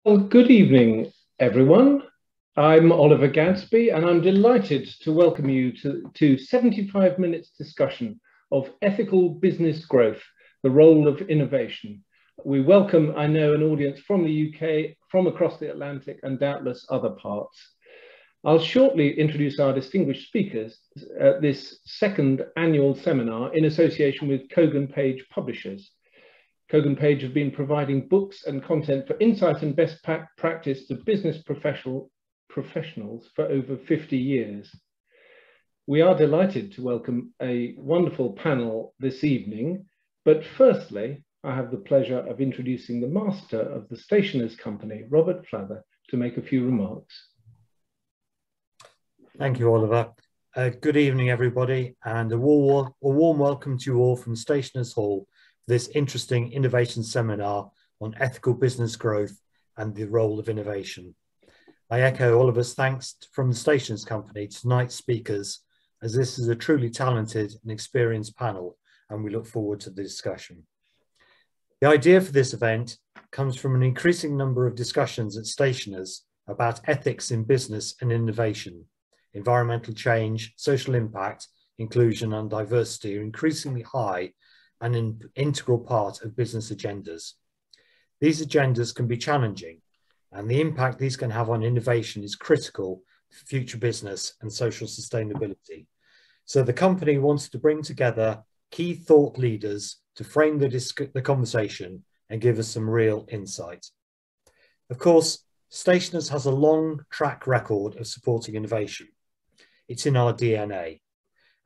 Well, good evening, everyone. I'm Oliver Gadsby, and I'm delighted to welcome you to 75 minutes discussion of ethical business growth, the role of innovation. We welcome, I know, an audience from the UK, from across the Atlantic, and doubtless other parts. I'll shortly introduce our distinguished speakers at this second annual seminar in association with Kogan Page Publishers. Kogan Page have been providing books and content for insight and best practice to business professionals for over 50 years. We are delighted to welcome a wonderful panel this evening, but firstly, I have the pleasure of introducing the master of the Stationers Company, Robert Flather, to make a few remarks. Thank you, Oliver. Good evening, everybody, and a warm welcome to you all from Stationers Hall, this interesting innovation seminar on ethical business growth and the role of innovation. I echo Oliver's thanks from the Stationers Company to tonight's speakers, as this is a truly talented and experienced panel, and we look forward to the discussion. The idea for this event comes from an increasing number of discussions at Stationers about ethics in business and innovation. Environmental change, social impact, inclusion and diversity are increasingly high and an integral part of business agendas. These agendas can be challenging, and the impact these can have on innovation is critical for future business and social sustainability. So the company wants to bring together key thought leaders to frame the conversation and give us some real insight. Of course, Stationers has a long track record of supporting innovation. It's in our DNA.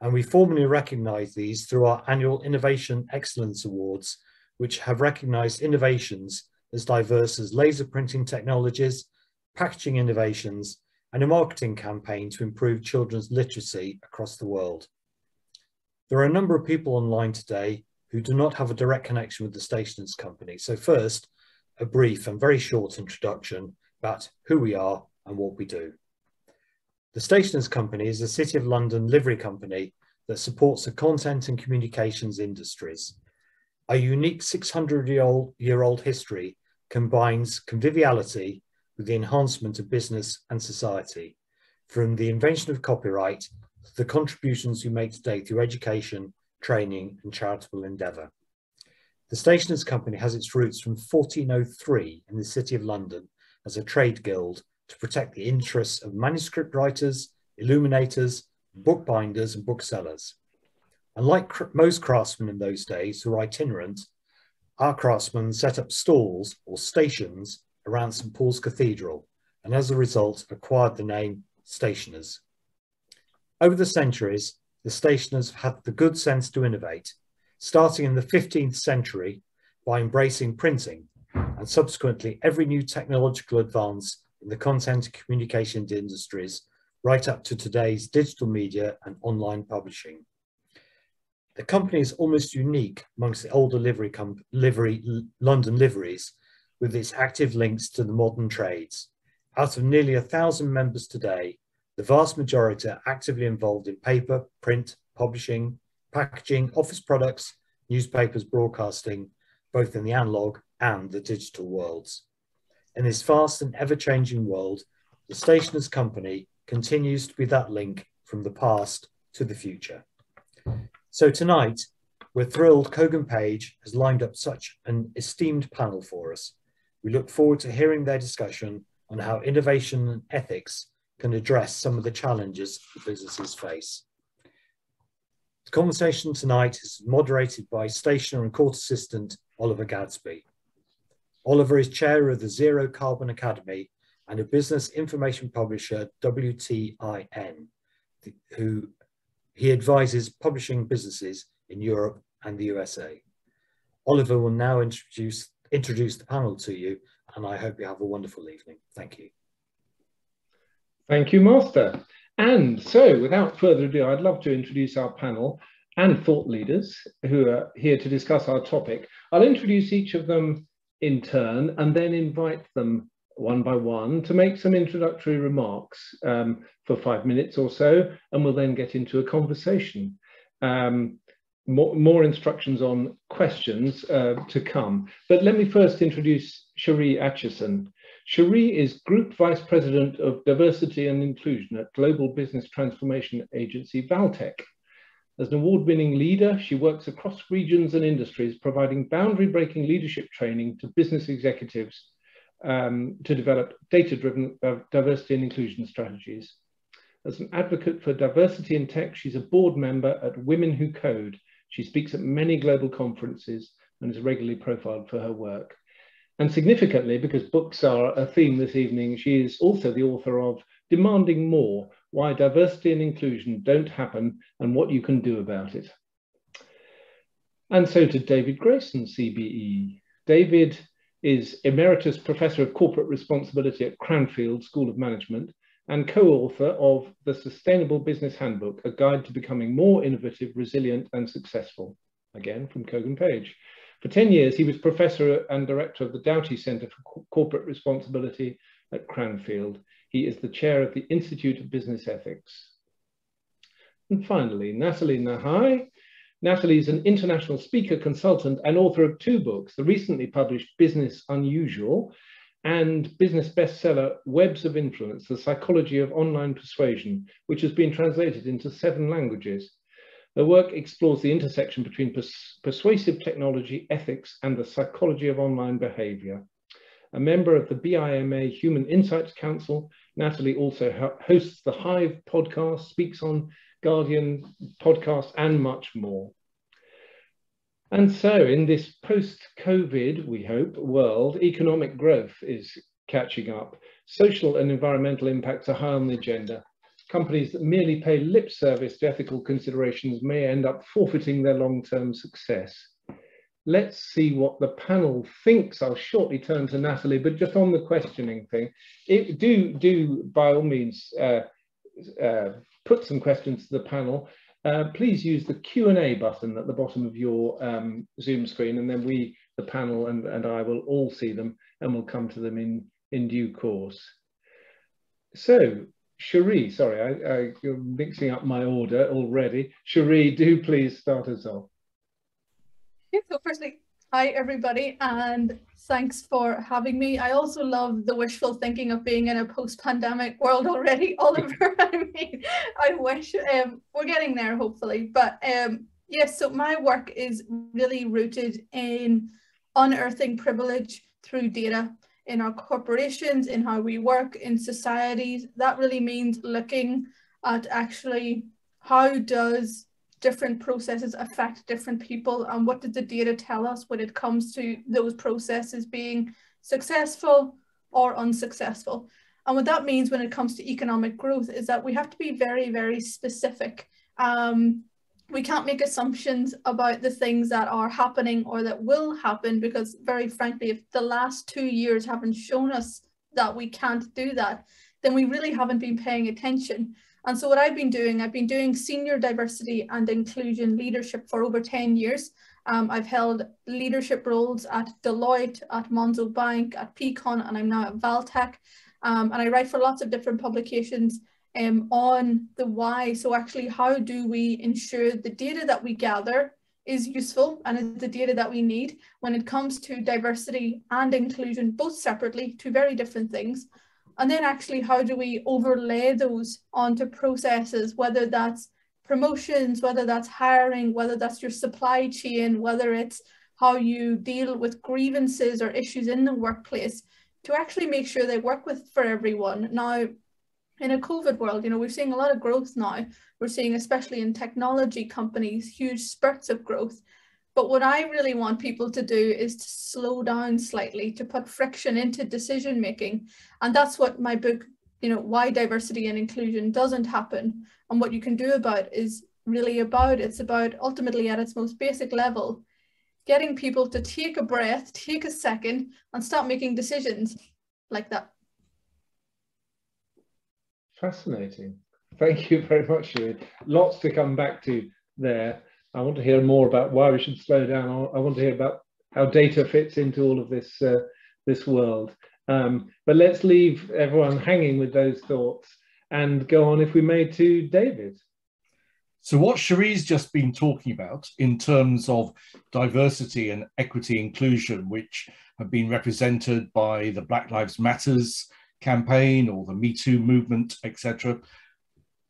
And we formally recognise these through our annual Innovation Excellence Awards, which have recognised innovations as diverse as laser printing technologies, packaging innovations, and a marketing campaign to improve children's literacy across the world. There are a number of people online today who do not have a direct connection with the Stationers Company. So first, a brief and very short introduction about who we are and what we do. The Stationers Company is a City of London livery company that supports the content and communications industries. Our unique 600-year-old history combines conviviality with the enhancement of business and society, from the invention of copyright to the contributions we make today through education, training and charitable endeavour. The Stationers Company has its roots from 1403 in the City of London as a trade guild to protect the interests of manuscript writers, illuminators, bookbinders and booksellers. Unlike most craftsmen in those days who were itinerant, our craftsmen set up stalls or stations around St Paul's Cathedral, and as a result acquired the name Stationers. Over the centuries, the Stationers have had the good sense to innovate, starting in the 15th century by embracing printing, and subsequently every new technological advance in the content and communications industries, right up to today's digital media and online publishing. The company is almost unique amongst the older London liveries, with its active links to the modern trades. Out of nearly 1,000 members today, the vast majority are actively involved in paper, print, publishing, packaging, office products, newspapers, broadcasting, both in the analog and the digital worlds. In this fast and ever-changing world, the Stationers Company continues to be that link from the past to the future. So tonight, we're thrilled Kogan Page has lined up such an esteemed panel for us. We look forward to hearing their discussion on how innovation and ethics can address some of the challenges that businesses face. The conversation tonight is moderated by Stationer and Court Assistant Oliver Gadsby. Oliver is chair of the Zero Carbon Academy and a business information publisher, WTIN, who he advises publishing businesses in Europe and the USA. Oliver will now introduce the panel to you, and I hope you have a wonderful evening. Thank you. Thank you, Master. And so, without further ado, I'd love to introduce our panel and thought leaders who are here to discuss our topic. I'll introduce each of them in turn and then invite them one by one to make some introductory remarks for 5 minutes or so, and we'll then get into a conversation. More instructions on questions to come. But let me first introduce Cherie Atchison. Cherie is Group Vice President of Diversity and Inclusion at global business transformation agency Valtech. As an award-winning leader, she works across regions and industries, providing boundary-breaking leadership training to business executives to develop data-driven diversity and inclusion strategies. As an advocate for diversity in tech, she's a board member at Women Who Code. She speaks at many global conferences and is regularly profiled for her work. And significantly, because books are a theme this evening, she is also the author of Demanding More: Why Diversity and Inclusion Don't Happen and What You Can Do About It. And so to David Grayson, CBE. David is Emeritus Professor of Corporate Responsibility at Cranfield School of Management and co-author of The Sustainable Business Handbook, a guide to becoming more innovative, resilient and successful, again from Kogan Page. For 10 years, he was Professor and Director of the Doughty Centre for Corporate Responsibility at Cranfield. He is the Chair of the Institute of Business Ethics. And finally, Natalie Nahai. Natalie is an international speaker, consultant and author of 2 books, the recently published Business Unusual and business bestseller Webs of Influence, The Psychology of Online Persuasion, which has been translated into 7 languages. Her work explores the intersection between persuasive technology, ethics, and the psychology of online behavior. A member of the BIMA Human Insights Council, Natalie also hosts the Hive podcast, speaks on Guardian podcast, and much more. And so in this post-COVID, we hope, world, economic growth is catching up. Social and environmental impacts are high on the agenda. Companies that merely pay lip service to ethical considerations may end up forfeiting their long-term success. Let's see what the panel thinks. I'll shortly turn to Natalie, but just on the questioning thing, do by all means put some questions to the panel. Please use the Q&A button at the bottom of your Zoom screen, and then we, the panel and I, will all see them and we'll come to them in due course. So, Cherie, sorry, you're mixing up my order already. Cherie, do please start us off. Yeah, so firstly, hi everybody, and thanks for having me. I also love the wishful thinking of being in a post-pandemic world already, Oliver. I wish we're getting there, hopefully. But yes, so my work is really rooted in unearthing privilege through data in our corporations, in how we work, in societies. That really means looking at actually how does different processes affect different people, and what did the data tell us when it comes to those processes being successful or unsuccessful. And what that means when it comes to economic growth is that we have to be very, very specific. We can't make assumptions about the things that are happening or that will happen, because very frankly, if the last 2 years haven't shown us that we can't do that, then we really haven't been paying attention. And so what I've been doing senior diversity and inclusion leadership for over 10 years. I've held leadership roles at Deloitte, at Monzo Bank, at Peakon, and I'm now at Valtech. And I write for lots of different publications on the why. So actually, how do we ensure the data that we gather is useful and is the data that we need when it comes to diversity and inclusion, both separately, 2 very different things. And then actually, how do we overlay those onto processes, whether that's promotions, whether that's hiring, whether that's your supply chain, whether it's how you deal with grievances or issues in the workplace, to actually make sure they work for everyone. Now, in a COVID world, you know, we're seeing a lot of growth now. We're seeing, especially in technology companies, huge spurts of growth. But what I really want people to do is to slow down slightly, to put friction into decision making. And that's what my book, you know, Why Diversity and Inclusion Doesn't Happen, and what you can do about is really about. It's about, ultimately at its most basic level, getting people to take a breath, take a second, and start making decisions like that. Fascinating. Thank you very much, Cherie. Lots to come back to there. I want to hear more about why we should slow down. I want to hear about how data fits into all of this this world. But let's leave everyone hanging with those thoughts and go on, if we may, to David. So what Cherie's just been talking about in terms of diversity and equity inclusion, which have been represented by the Black Lives Matters campaign or the Me Too movement, etc.,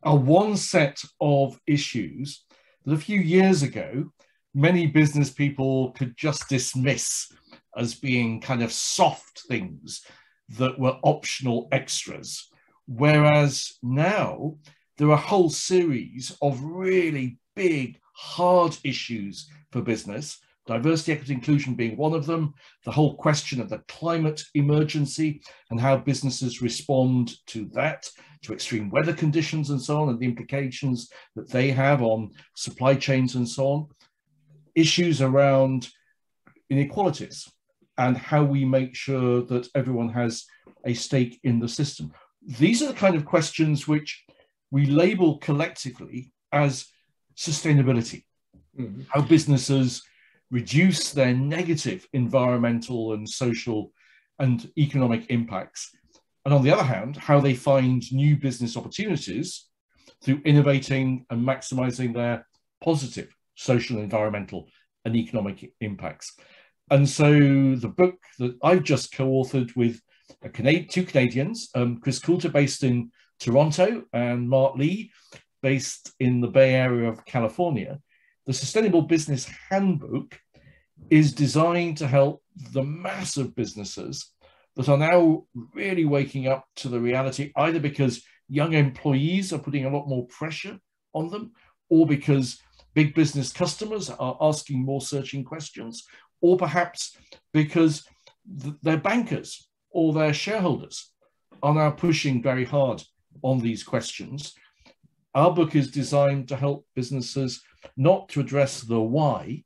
are one set of issues that a few years ago, many business people could just dismiss as being kind of soft things that were optional extras. Whereas now there are a whole series of really big, hard issues for business, diversity, equity, inclusion being one of them, the whole question of the climate emergency and how businesses respond to that, to extreme weather conditions and so on, and the implications that they have on supply chains and so on, issues around inequalities and how we make sure that everyone has a stake in the system. These are the kind of questions which we label collectively as sustainability, how businesses reduce their negative environmental and social and economic impacts. And on the other hand, how they find new business opportunities through innovating and maximizing their positive social, environmental, and economic impacts. And so the book that I've just co-authored with two Canadians, Chris Coulter, based in Toronto, and Mark Lee, based in the Bay Area of California, the Sustainable Business Handbook is designed to help the massive businesses that are now really waking up to the reality, either because young employees are putting a lot more pressure on them, or because big business customers are asking more searching questions, or perhaps because their bankers or their shareholders are now pushing very hard on these questions. Our book is designed to help businesses not to address the why,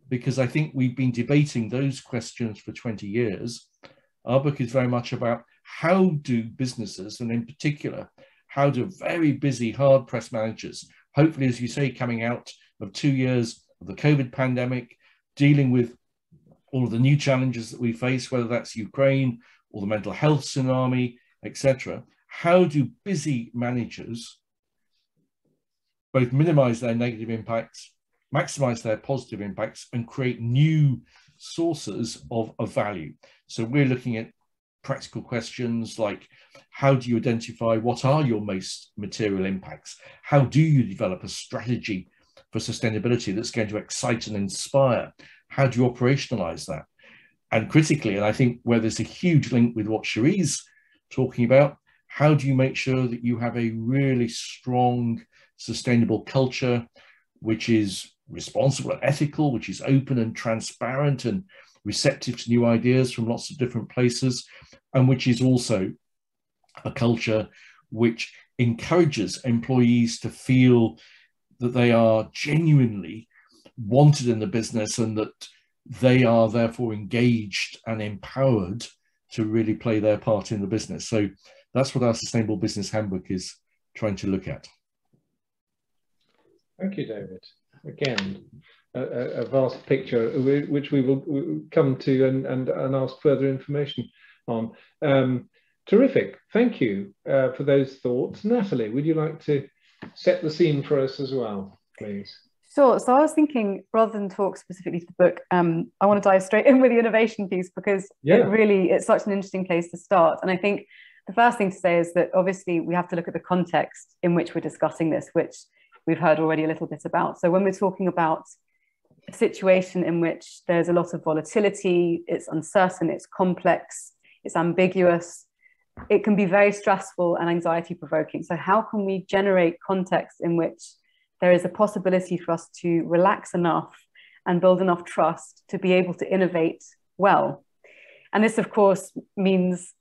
because I think we've been debating those questions for 20 years. Our book is very much about how do businesses, and in particular, how do very busy, hard-pressed managers, hopefully, as you say, coming out of 2 years of the COVID pandemic, dealing with all of the new challenges that we face, whether that's Ukraine or the mental health tsunami, etc. How do busy managers both minimize their negative impacts, maximize their positive impacts, and create new sources of value? So we're looking at practical questions like, how do you identify what are your most material impacts? How do you develop a strategy for sustainability that's going to excite and inspire? How do you operationalize that? And critically, and I think where there's a huge link with what Cherie's talking about, how do you make sure that you have a really strong, sustainable culture, which is responsible and ethical, which is open and transparent and receptive to new ideas from lots of different places, and which is also a culture which encourages employees to feel that they are genuinely wanted in the business and that they are therefore engaged and empowered to really play their part in the business. So that's what our Sustainable Business Handbook is trying to look at. Thank you, David. Again, a vast picture which we will come to and ask further information on. Terrific. Thank you for those thoughts. Natalie, would you like to set the scene for us as well, please? Sure. So I was thinking, rather than talk specifically to the book, I want to dive straight in with the innovation piece, because it's such an interesting place to start. And I think the first thing to say is that obviously we have to look at the context in which we're discussing this, which we've heard already a little bit about. So when we're talking about a situation in which there's a lot of volatility, it's uncertain, it's complex, it's ambiguous, it can be very stressful and anxiety provoking. So how can we generate context in which there is a possibility for us to relax enough and build enough trust to be able to innovate well? And this, of course, means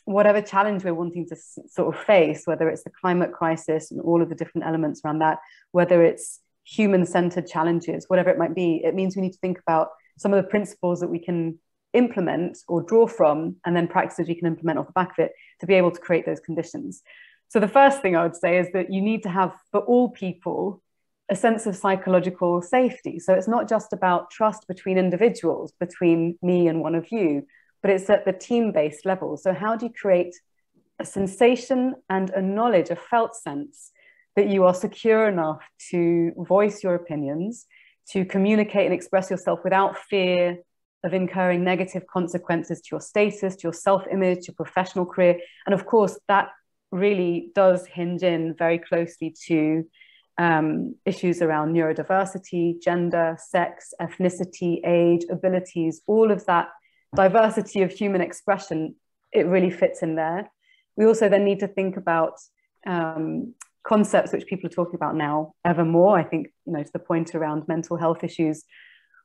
whatever challenge we're wanting to sort of face, whether it's the climate crisis and all of the different elements around that, whether it's human-centered challenges, whatever it might be, it means we need to think about some of the principles that we can implement or draw from, and then practices we can implement off the back of it to be able to create those conditions. So the first thing I would say is that you need to have, for all people, a sense of psychological safety. So it's not just about trust between individuals, between me and one of you, but it's at the team-based level. So how do you create a sensation and a knowledge, a felt sense, that you are secure enough to voice your opinions, to communicate and express yourself without fear of incurring negative consequences to your status, to your self-image, your professional career. And of course, that really does hinge in very closely to issues around neurodiversity, gender, sex, ethnicity, age, abilities, all of that diversity of human expression, it really fits in there. We also then need to think about concepts which people are talking about now ever more. I think, to the point around mental health issues,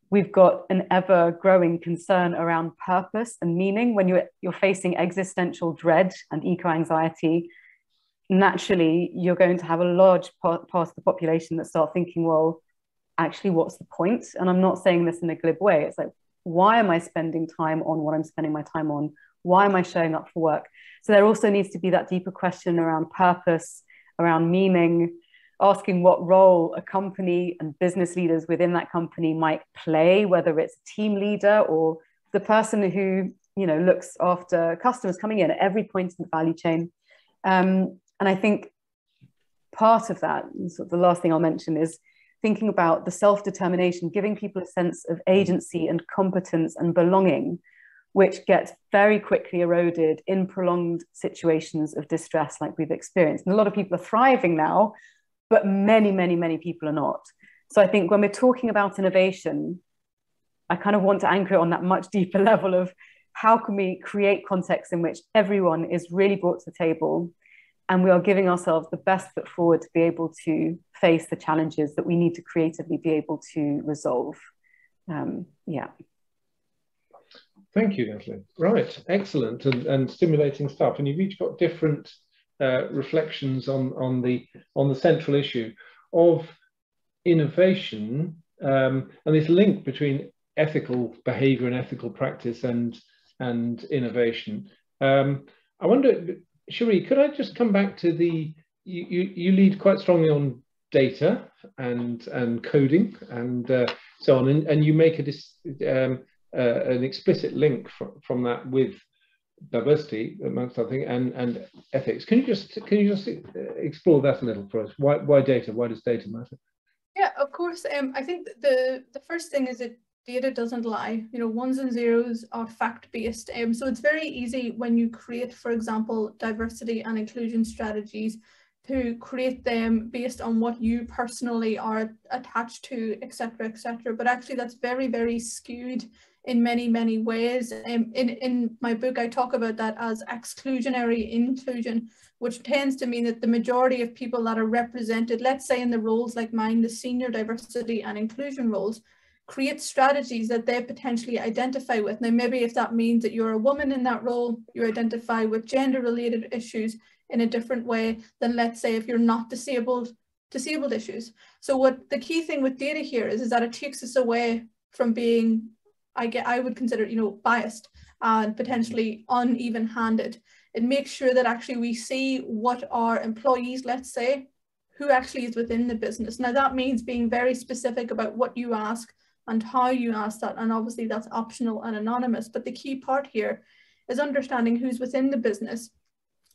we've got an ever-growing concern around purpose and meaning. When you're facing existential dread and eco-anxiety, naturally, you're going to have a large part of the population that start thinking, well, actually, what's the point? And I'm not saying this in a glib way. It's like, why am I spending time on what I'm spending my time on? Why am I showing up for work? So there also needs to be that deeper question around purpose, around meaning, asking what role a company and business leaders within that company might play, whether it's a team leader or the person who, looks after customers coming in at every point in the value chain. And I think part of that, sort of the last thing I'll mention, is thinking about the self-determination, giving people a sense of agency and competence and belonging, which gets very quickly eroded in prolonged situations of distress like we've experienced. And a lot of people are thriving now, but many, many, many people are not. So I think when we're talking about innovation, I kind of want to anchor it on that much deeper level of how can we create contexts in which everyone is really brought to the table and we are giving ourselves the best foot forward to be able to face the challenges that we need to creatively be able to resolve. Yeah. Thank you, Natalie. Right, excellent and stimulating stuff. And you've each got different reflections on the central issue of innovation and this link between ethical behavior and ethical practice and innovation. I wonder, Cherie, could I just come back to you lead quite strongly on data and coding and so on, and you make an explicit link from that with diversity, amongst other things, and ethics. Can you just explore that a little for us? Why data? Why does data matter? Yeah, of course. I think the first thing is that data doesn't lie. Ones and zeros are fact-based. So it's very easy when you create, for example, diversity and inclusion strategies, to create them based on what you personally are attached to, etc., etc. But actually, that's very, very skewed in many, many ways. In my book, I talk about that as exclusionary inclusion, which tends to mean that the majority of people that are represented, let's say in the roles like mine, the senior diversity and inclusion roles, create strategies that they potentially identify with. Now, maybe if that means that you're a woman in that role, you identify with gender-related issues in a different way than, let's say, if you're not disabled issues. So what the key thing with data here is that it takes us away from being, I would consider, biased and potentially uneven-handed. It makes sure that actually we see what our employees, let's say, who actually is within the business. Now that means being very specific about what you ask and how you ask that, and obviously that's optional and anonymous, but the key part here is understanding who's within the business.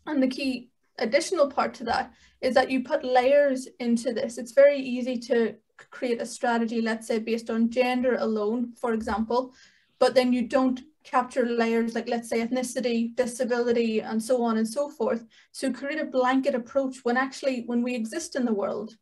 And the key additional part to that is that you put layers into this. It's very easy to create a strategy, let's say, based on gender alone, for example, but then you don't capture layers like, let's say, ethnicity, disability, and so on and so forth. So create a blanket approach when actually, when we exist in the world,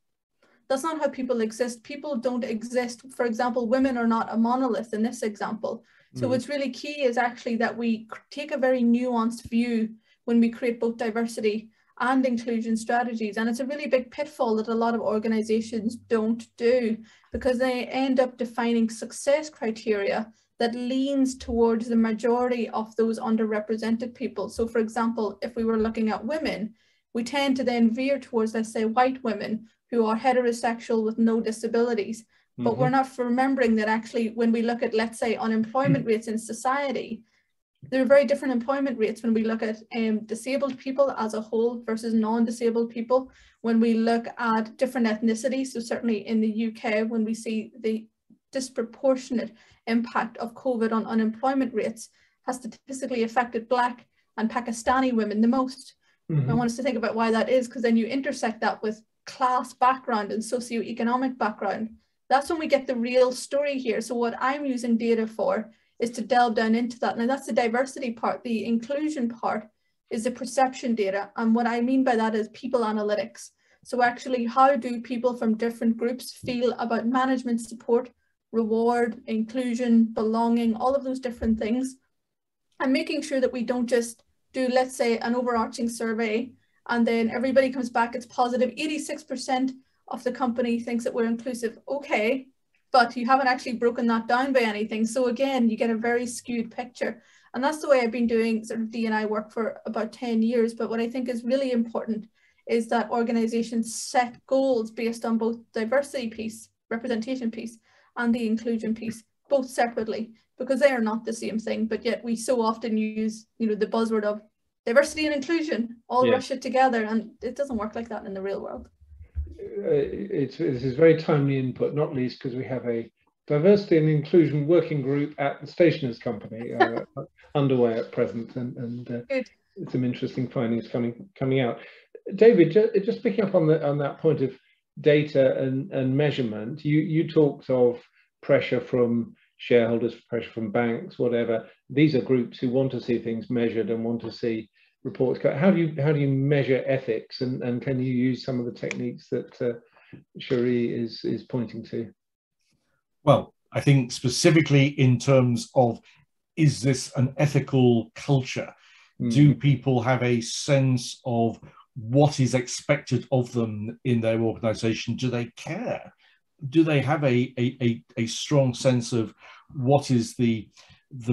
that's not how people exist. People don't exist. For example, women are not a monolith in this example. So what's really key is actually that we take a very nuanced view when we create both diversity and inclusion strategies. And it's a really big pitfall that a lot of organizations don't do, because they end up defining success criteria that leans towards the majority of those underrepresented people. So for example, if we were looking at women, we tend to then veer towards, let's say, white women who are heterosexual with no disabilities. But we're not remembering that actually when we look at, let's say, unemployment rates in society, there are very different employment rates when we look at disabled people as a whole versus non-disabled people. When we look at different ethnicities, so certainly in the UK, when we see the disproportionate impact of COVID on unemployment rates has statistically affected Black and Pakistani women the most. I want us to think about why that is, because then you intersect that with class background and socioeconomic background. That's when we get the real story here. So what I'm using data for is to delve down into that. Now that's the diversity part. The inclusion part is the perception data. And what I mean by that is people analytics. So actually, how do people from different groups feel about management support, reward, inclusion, belonging, all of those different things, and making sure that we don't just do, let's say, an overarching survey and then everybody comes back, it's positive. 86% of the company thinks that we're inclusive. Okay, but you haven't actually broken that down by anything. So again, you get a very skewed picture. And that's the way I've been doing sort of D&I work for about 10 years. But what I think is really important is that organizations set goals based on both diversity piece, representation piece, and the inclusion piece, both separately, because they are not the same thing. But yet we so often use, you know, the buzzword of diversity and inclusion, all rush it together, and it doesn't work like that in the real world. This is very timely input, not least because we have a diversity and inclusion working group at the Stationers Company underway at present, and some interesting findings coming out. David, just picking up on that point of data and measurement, you talked of pressure from shareholders, pressure from banks, whatever. These are groups who want to see things measured and want to see reports. How do you measure ethics, and can you use some of the techniques that Cherie is pointing to? Well, I think specifically in terms of, is this an ethical culture? Do people have a sense of what is expected of them in their organization? Do they care? Do they have a strong sense of what is the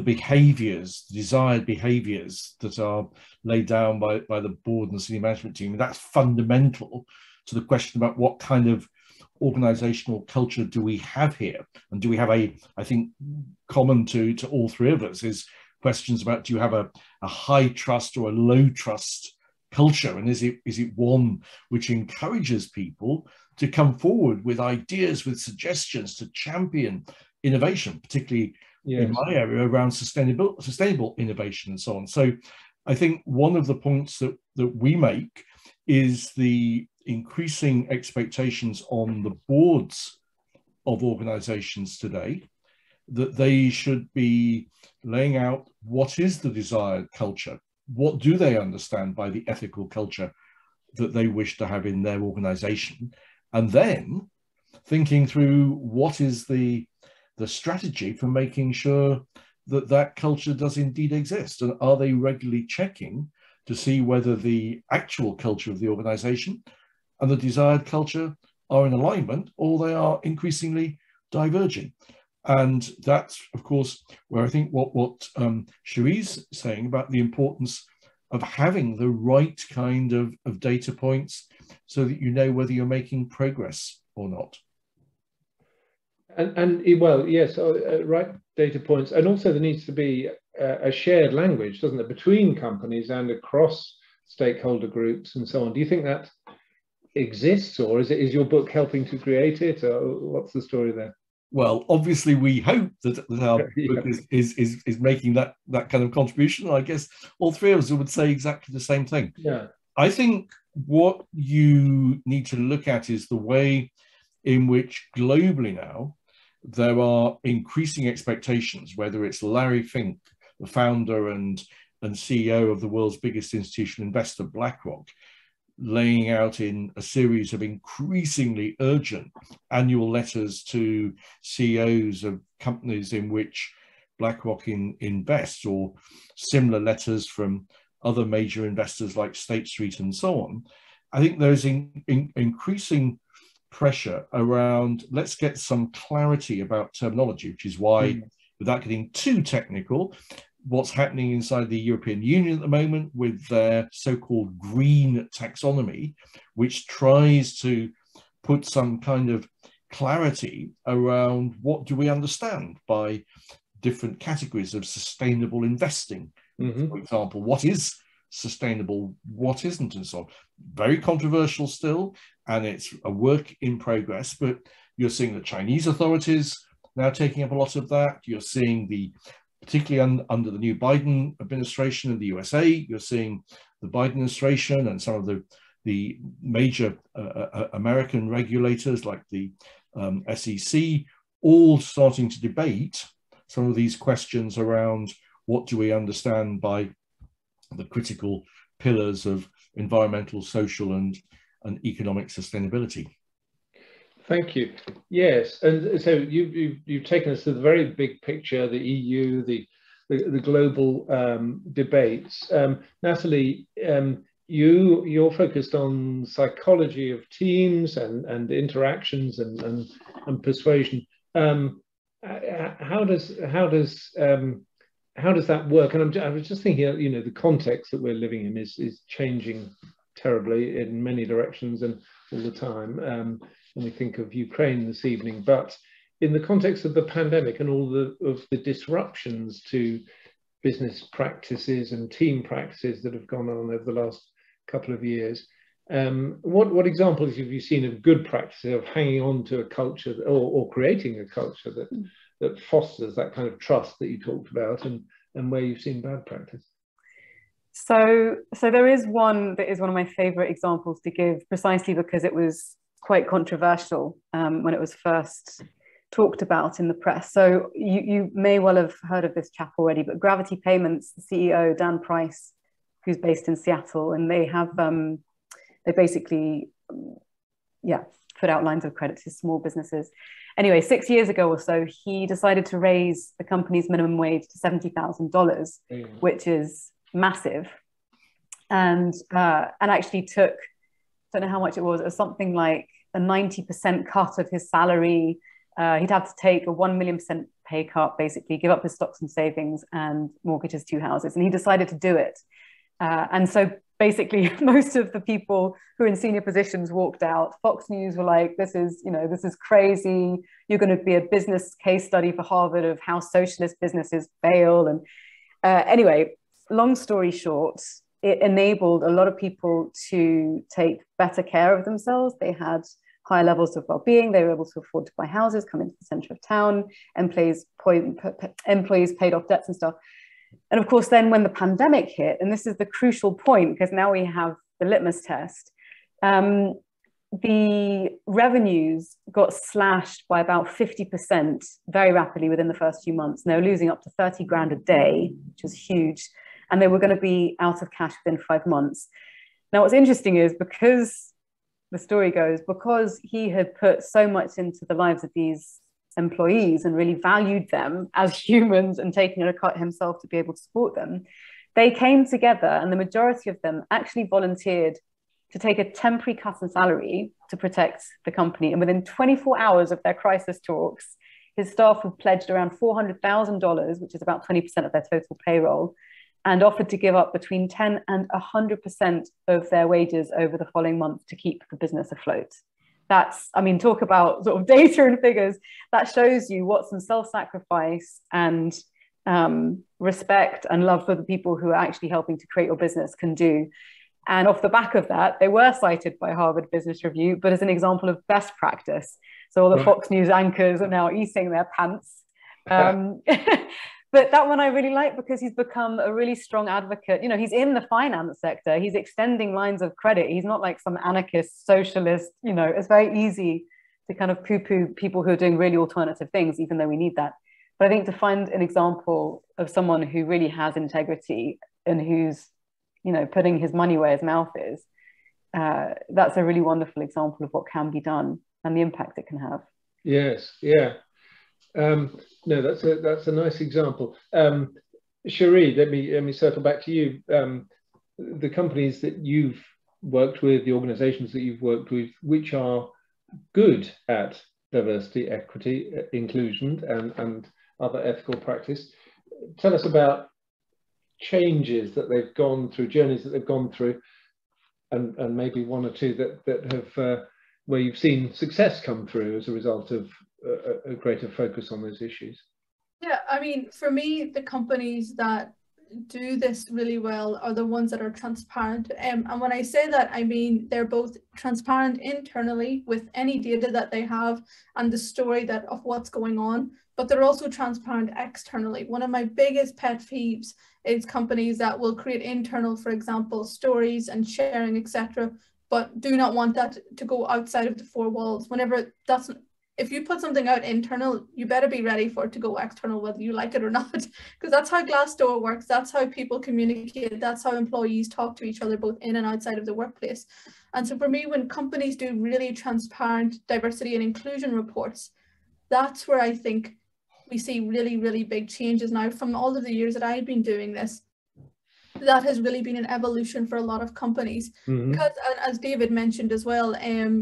behaviors, desired behaviors that are laid down by the board and the senior management team? And that's fundamental to the question about what kind of organizational culture do we have here? And do we have I think common to all three of us is questions about, do you have a high trust or a low trust culture? And is it one which encourages people to come forward with ideas, with suggestions to champion innovation, particularly in my area around sustainable innovation and so on? So I think one of the points that we make is the increasing expectations on the boards of organizations today, that they should be laying out what is the desired culture, what do they understand by the ethical culture that they wish to have in their organization, and then thinking through what is the strategy for making sure that that culture does indeed exist, and are they regularly checking to see whether the actual culture of the organization and the desired culture are in alignment, or they are increasingly diverging. And that's, of course, where I think what Cherie's saying about the importance of having the right kind of data points so that you know whether you're making progress or not. And well, yes, right data points. And also there needs to be a shared language, doesn't it, between companies and across stakeholder groups and so on. Do you think that exists, or is your book helping to create it, or what's the story there? Well, obviously we hope that our book is making that kind of contribution. I guess all three of us would say exactly the same thing. Yeah. I think what you need to look at is the way in which globally now there are increasing expectations, whether it's Larry Fink, the founder and CEO of the world's biggest institutional investor, BlackRock, laying out in a series of increasingly urgent annual letters to CEOs of companies in which BlackRock invests, or similar letters from other major investors like State Street and so on. I think there's increasing pressure around, let's get some clarity about terminology, which is why, without getting too technical, what's happening inside the European Union at the moment with their so-called green taxonomy, which tries to put some kind of clarity around what do we understand by different categories of sustainable investing. For example, what is sustainable, what isn't, and so on. Very controversial still, and it's a work in progress, but you're seeing the Chinese authorities now taking up a lot of that. You're seeing particularly under the new Biden administration in the USA, you're seeing the Biden administration and some of the the major American regulators like the SEC, all starting to debate some of these questions around what do we understand by the critical pillars of environmental, social, and economic sustainability. Thank you. Yes, and so you've taken us to the very big picture, the EU, the global debates. Natalie, you're focused on psychology of teams and interactions and persuasion. How does that work? And I was just thinking, you know, the context that we're living in is changing terribly in many directions and all the time. And we think of Ukraine this evening, but in the context of the pandemic and all of the disruptions to business practices and team practices that have gone on over the last couple of years, what examples have you seen of good practices of hanging on to a culture or creating a culture that fosters that kind of trust that you talked about, and where you've seen bad practice? So there is one that is one of my favorite examples to give, precisely because it was quite controversial when it was first talked about in the press. So you may well have heard of this chap already, but Gravity Payments, the CEO, Dan Price, who's based in Seattle, and they have, they basically, put out lines of credit to small businesses. Anyway, 6 years ago or so, he decided to raise the company's minimum wage to $70,000, which is massive. And actually took, I don't know how much it was something like a 90% cut of his salary. He'd have to take a 1 million % pay cut, basically give up his stocks and savings and mortgage his 2 houses. And he decided to do it. And so basically most of the people who are in senior positions walked out. Fox News were like, this is crazy. You're going to be a business case study for Harvard of how socialist businesses fail. And anyway, long story short, it enabled a lot of people to take better care of themselves. They had higher levels of well-being. They were able to afford to buy houses, come into the center of town, employees paid off debts and stuff. And of course, then when the pandemic hit, and this is the crucial point, because now we have the litmus test, the revenues got slashed by about 50% very rapidly within the first few months. And they were losing up to 30 grand a day, which is huge. And they were going to be out of cash within 5 months. Now, what's interesting is, because the story goes, because he had put so much into the lives of these employees and really valued them as humans and taken a cut himself to be able to support them, they came together, and the majority of them actually volunteered to take a temporary cut in salary to protect the company. And within 24 hours of their crisis talks, his staff had pledged around $400,000, which is about 20% of their total payroll, and offered to give up between 10 and 100% of their wages over the following month to keep the business afloat. That's, I mean, talk about sort of data and figures. That shows you what some self-sacrifice and respect and love for the people who are actually helping to create your business can do. And off the back of that, they were cited by Harvard Business Review, but as an example of best practice. So all the Fox News anchors are now eating their pants. But that one I really like, because he's become a really strong advocate. You know, he's in the finance sector. He's extending lines of credit. He's not like some anarchist socialist. You know, it's very easy to kind of poo-poo people who are doing really alternative things, even though we need that. But I think to find an example of someone who really has integrity and who's, you know, putting his money where his mouth is, that's a really wonderful example of what can be done and the impact it can have. Yes, yeah. No, that's a nice example. Cherie, let me circle back to you. The companies that you've worked with, the organizations that you've worked with, which are good at diversity, equity, inclusion, and other ethical practice, tell us about changes that they've gone through, journeys that they've gone through, and maybe one or two that have where you've seen success come through as a result of a greater focus on those issues. Yeah, I mean, for me, the companies that do this really well are the ones that are transparent. And when I say that, I mean they're both transparent internally with any data that they have and the story of what's going on, but they're also transparent externally. One of my biggest pet peeves is companies that will create internal, for example, stories and sharing, etc., but do not want that to go outside of the four walls. If you put something out internal, you better be ready for it to go external, whether you like it or not, because that's how Glassdoor works. That's how people communicate. That's how employees talk to each other, both in and outside of the workplace. And so for me, when companies do really transparent diversity and inclusion reports, that's where I think we see really, really big changes. Now, from all of the years that I've been doing this, that has really been an evolution for a lot of companies. Because, as David mentioned as well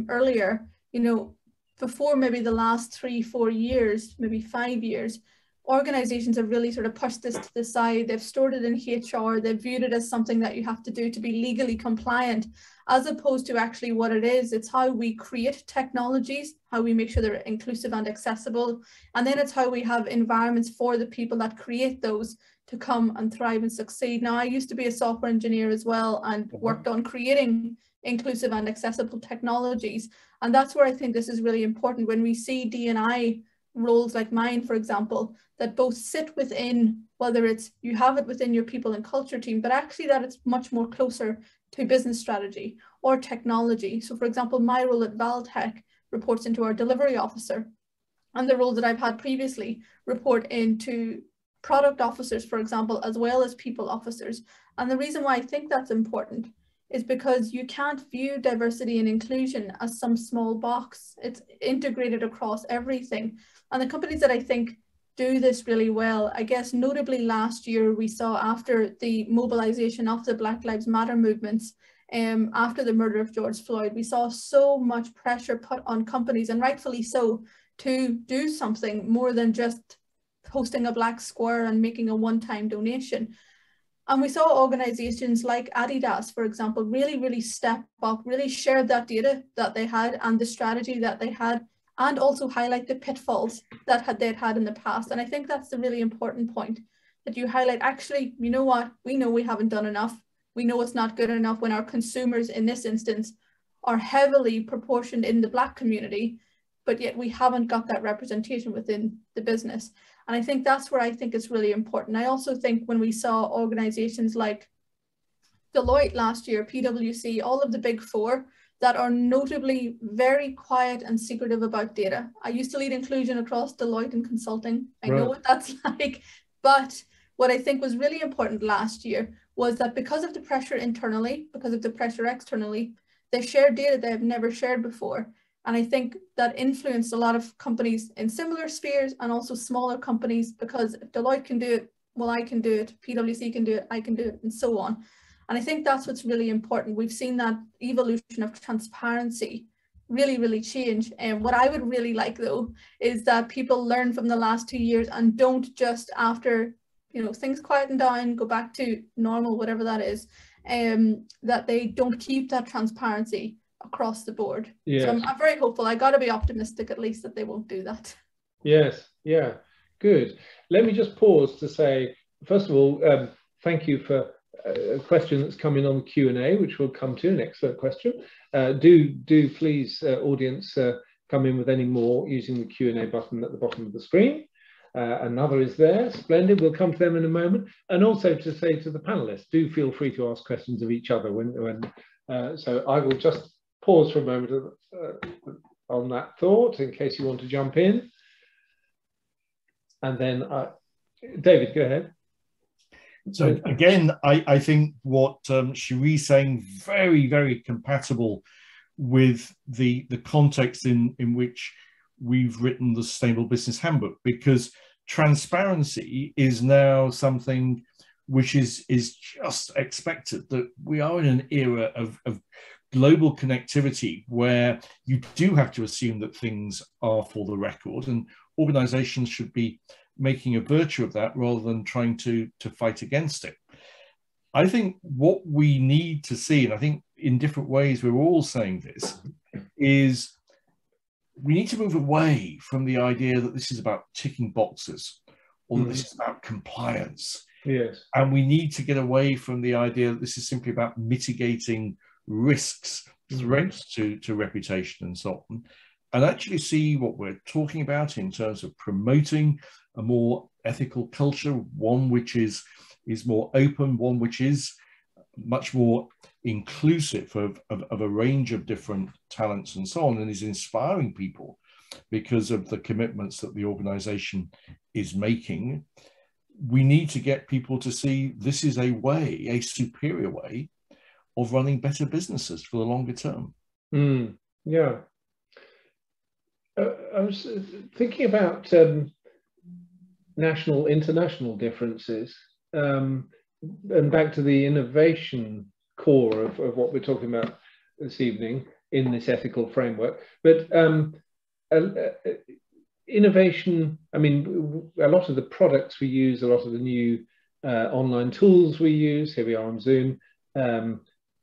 earlier, you know, before maybe the last 3-4 years, maybe 5 years, organizations have really sort of pushed this to the side. They've stored it in HR. They've viewed it as something that you have to do to be legally compliant, as opposed to actually what it is. It's how we create technologies, how we make sure they're inclusive and accessible. And then it's how we have environments for the people that create those to come and thrive and succeed. Now, I used to be a software engineer as well and worked on creating inclusive and accessible technologies. And that's where I think this is really important. When we see D&I roles like mine, for example, that both sit within, whether it's you have it within your people and culture team, but actually that it's much more closer to business strategy or technology. So for example, my role at Valtech reports into our delivery officer, and the roles that I've had previously report into product officers, for example, as well as people officers. And the reason why I think that's important is because you can't view diversity and inclusion as some small box. It's integrated across everything. And the companies that I think do this really well, I guess notably last year we saw, after the mobilization of the Black Lives Matter movements, after the murder of George Floyd, we saw so much pressure put on companies, and rightfully so, to do something more than just hosting a black square and making a one-time donation. And we saw organizations like Adidas, for example, really, really step up, really share that data that they had and the strategy that they had, and also highlight the pitfalls that they'd had in the past. And I think that's the really important point, that you highlight, actually, you know what, we know we haven't done enough. We know it's not good enough when our consumers in this instance are heavily proportioned in the Black community, but yet we haven't got that representation within the business. And I think that's where I think it's really important. I also think when we saw organizations like Deloitte last year, PwC, all of the big four that are notably very quiet and secretive about data. I used to lead inclusion across Deloitte and consulting. I know what that's like. But what I think was really important last year was that because of the pressure internally, because of the pressure externally, they shared data they have never shared before. And I think that influenced a lot of companies in similar spheres and also smaller companies, because if Deloitte can do it, well, I can do it, PwC can do it, I can do it, and so on. And I think that's what's really important. We've seen that evolution of transparency really, really change. And what I would really like, though, is that people learn from the last 2 years and don't just, after, you know, things quieten down, go back to normal, whatever that is, that they don't keep that transparency across the board. Yes. So I'm very hopeful. I got to be optimistic, at least, that they won't do that. Yes, yeah, good. Let me just pause to say, first of all, thank you for a question that's come in on Q&A, which we'll come to, an excellent question. Do please, audience, come in with any more using the Q&A button at the bottom of the screen. Another is there, splendid, we'll come to them in a moment. And also to say to the panelists, do feel free to ask questions of each other. So I will just pause for a moment on that thought in case you want to jump in. And then, David, go ahead. So again, I think what Cherie's saying, very, very compatible with the context in which we've written the Sustainable Business Handbook, because transparency is now something which is just expected, that we are in an era of global connectivity where you do have to assume that things are for the record, and organizations should be making a virtue of that rather than trying to fight against it. I think what we need to see, and I think in different ways we're all saying this, is we need to move away from the idea that this is about ticking boxes or that this is about compliance. Yes. And we need to get away from the idea that this is simply about mitigating risks, threats to reputation and so on, and actually see what we're talking about in terms of promoting a more ethical culture, one which is more open, one which is much more inclusive of a range of different talents and so on, and is inspiring people because of the commitments that the organization is making. We need to get people to see this is a way, a superior way of running better businesses for the longer term. Yeah. I was thinking about national, international differences, and back to the innovation core of what we're talking about this evening in this ethical framework. But innovation, I mean, a lot of the products we use, a lot of the new online tools we use, here we are on Zoom,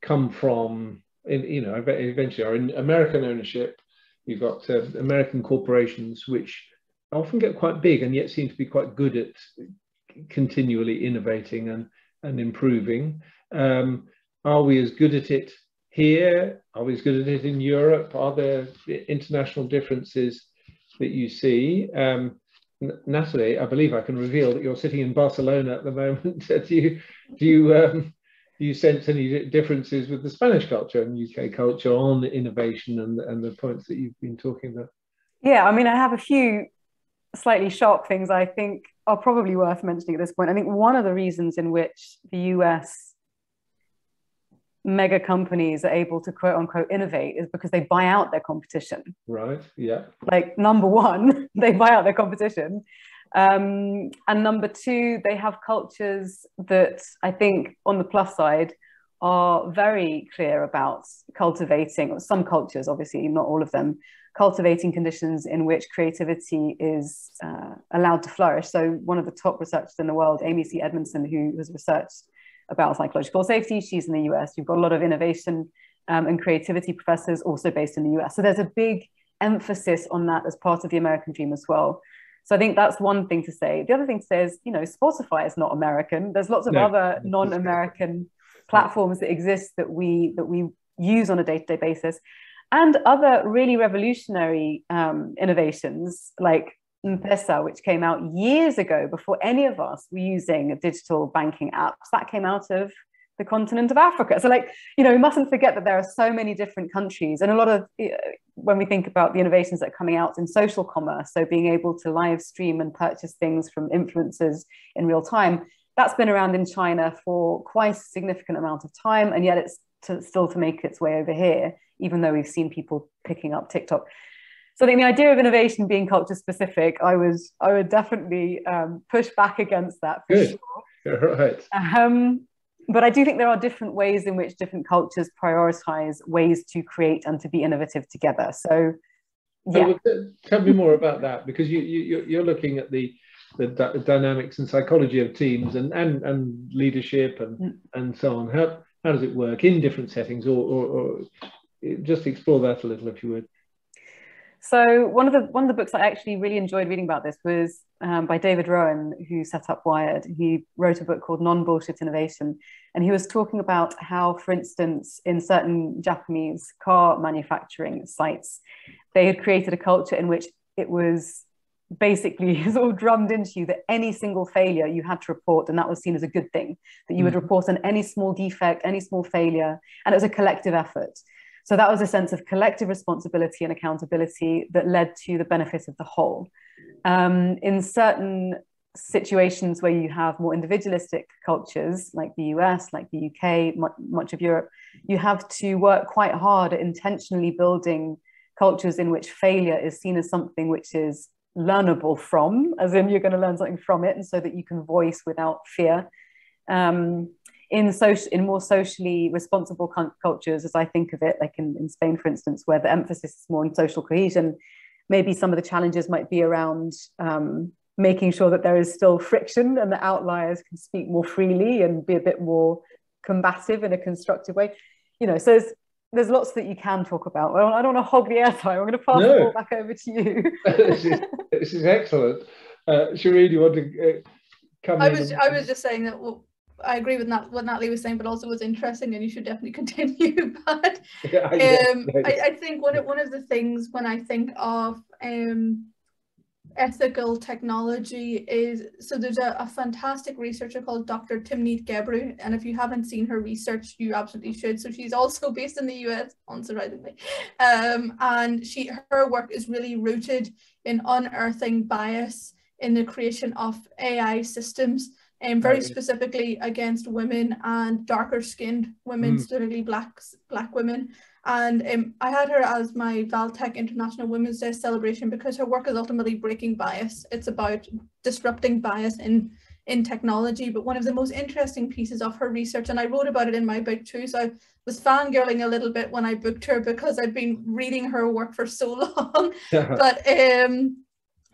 come from, eventually are in American ownership. You've got American corporations which often get quite big and yet seem to be quite good at continually innovating and improving. Are we as good at it here? Are we as good at it in Europe? Are there international differences that you see? Natalie, I believe I can reveal that you're sitting in Barcelona at the moment. Do you sense any differences with the Spanish culture and UK culture on innovation and the points that you've been talking about? Yeah, I mean, I have a few slightly sharp things I think are probably worth mentioning at this point. I think one of the reasons in which the US mega companies are able to quote unquote innovate is because they buy out their competition. Right, yeah. Like, number one, they buy out their competition. And number two, they have cultures that I think on the plus side are very clear about cultivating, some cultures, obviously not all of them, cultivating conditions in which creativity is allowed to flourish. So one of the top researchers in the world, Amy C. Edmondson, who has researched about psychological safety, she's in the US. You've got a lot of innovation and creativity professors also based in the US. So there's a big emphasis on that as part of the American dream as well. So I think that's one thing to say. The other thing to say is, Spotify is not American. There's lots of other non-American platforms that exist that we use on a day-to-day basis, and other really revolutionary innovations like M-Pesa, which came out years ago before any of us were using digital banking apps. That came out of the continent of Africa. So we mustn't forget that there are so many different countries, and a lot of, when we think about the innovations that are coming out in social commerce, so being able to live stream and purchase things from influencers in real time, that's been around in China for quite a significant amount of time, and yet it's still to make its way over here, even though we've seen people picking up TikTok. So I think the idea of innovation being culture specific, I would definitely push back against that for Good. sure. Right. But I do think there are different ways in which different cultures prioritize ways to create and to be innovative together. So, yeah. Tell me more about that, because you're looking at the dynamics and psychology of teams and leadership and so on. How does it work in different settings, or just explore that a little, if you would. So one of the books I actually really enjoyed reading about this was by David Rowan, who set up Wired. He wrote a book called Non-Bullshit Innovation, and he was talking about how, for instance, in certain Japanese car manufacturing sites, they had created a culture in which it was basically sort of drummed into you that any single failure you had to report, and that was seen as a good thing, that you would report on any small defect, any small failure, and it was a collective effort. So that was a sense of collective responsibility and accountability that led to the benefit of the whole. In certain situations where you have more individualistic cultures, like the US, like the UK, much of Europe, you have to work quite hard at intentionally building cultures in which failure is seen as something which is learnable from, as in you're going to learn something from it, and so that you can voice without fear. In more socially responsible cultures, as I think of it, like in Spain, for instance, where the emphasis is more on social cohesion, maybe some of the challenges might be around making sure that there is still friction and the outliers can speak more freely and be a bit more combative in a constructive way. So there's lots that you can talk about. Well, I don't want to hog the airtime. I'm going to pass the ball back over to you. This is excellent. Shireen, you want to come in? I was just saying that, well, I agree with what Natalie was saying, but also was interesting, and you should definitely continue. But I think one of the things when I think of ethical technology is, so there's a fantastic researcher called Dr. Timnit Gebru, and if you haven't seen her research, you absolutely should. So she's also based in the US, unsurprisingly, and her work is really rooted in unearthing bias in the creation of AI systems, and very specifically against women and darker skinned women, specifically black women. And I had her as my Valtech International Women's Day celebration because her work is ultimately breaking bias. It's about disrupting bias in technology. But one of the most interesting pieces of her research, and I wrote about it in my book too, so I was fangirling a little bit when I booked her because I've been reading her work for so long. But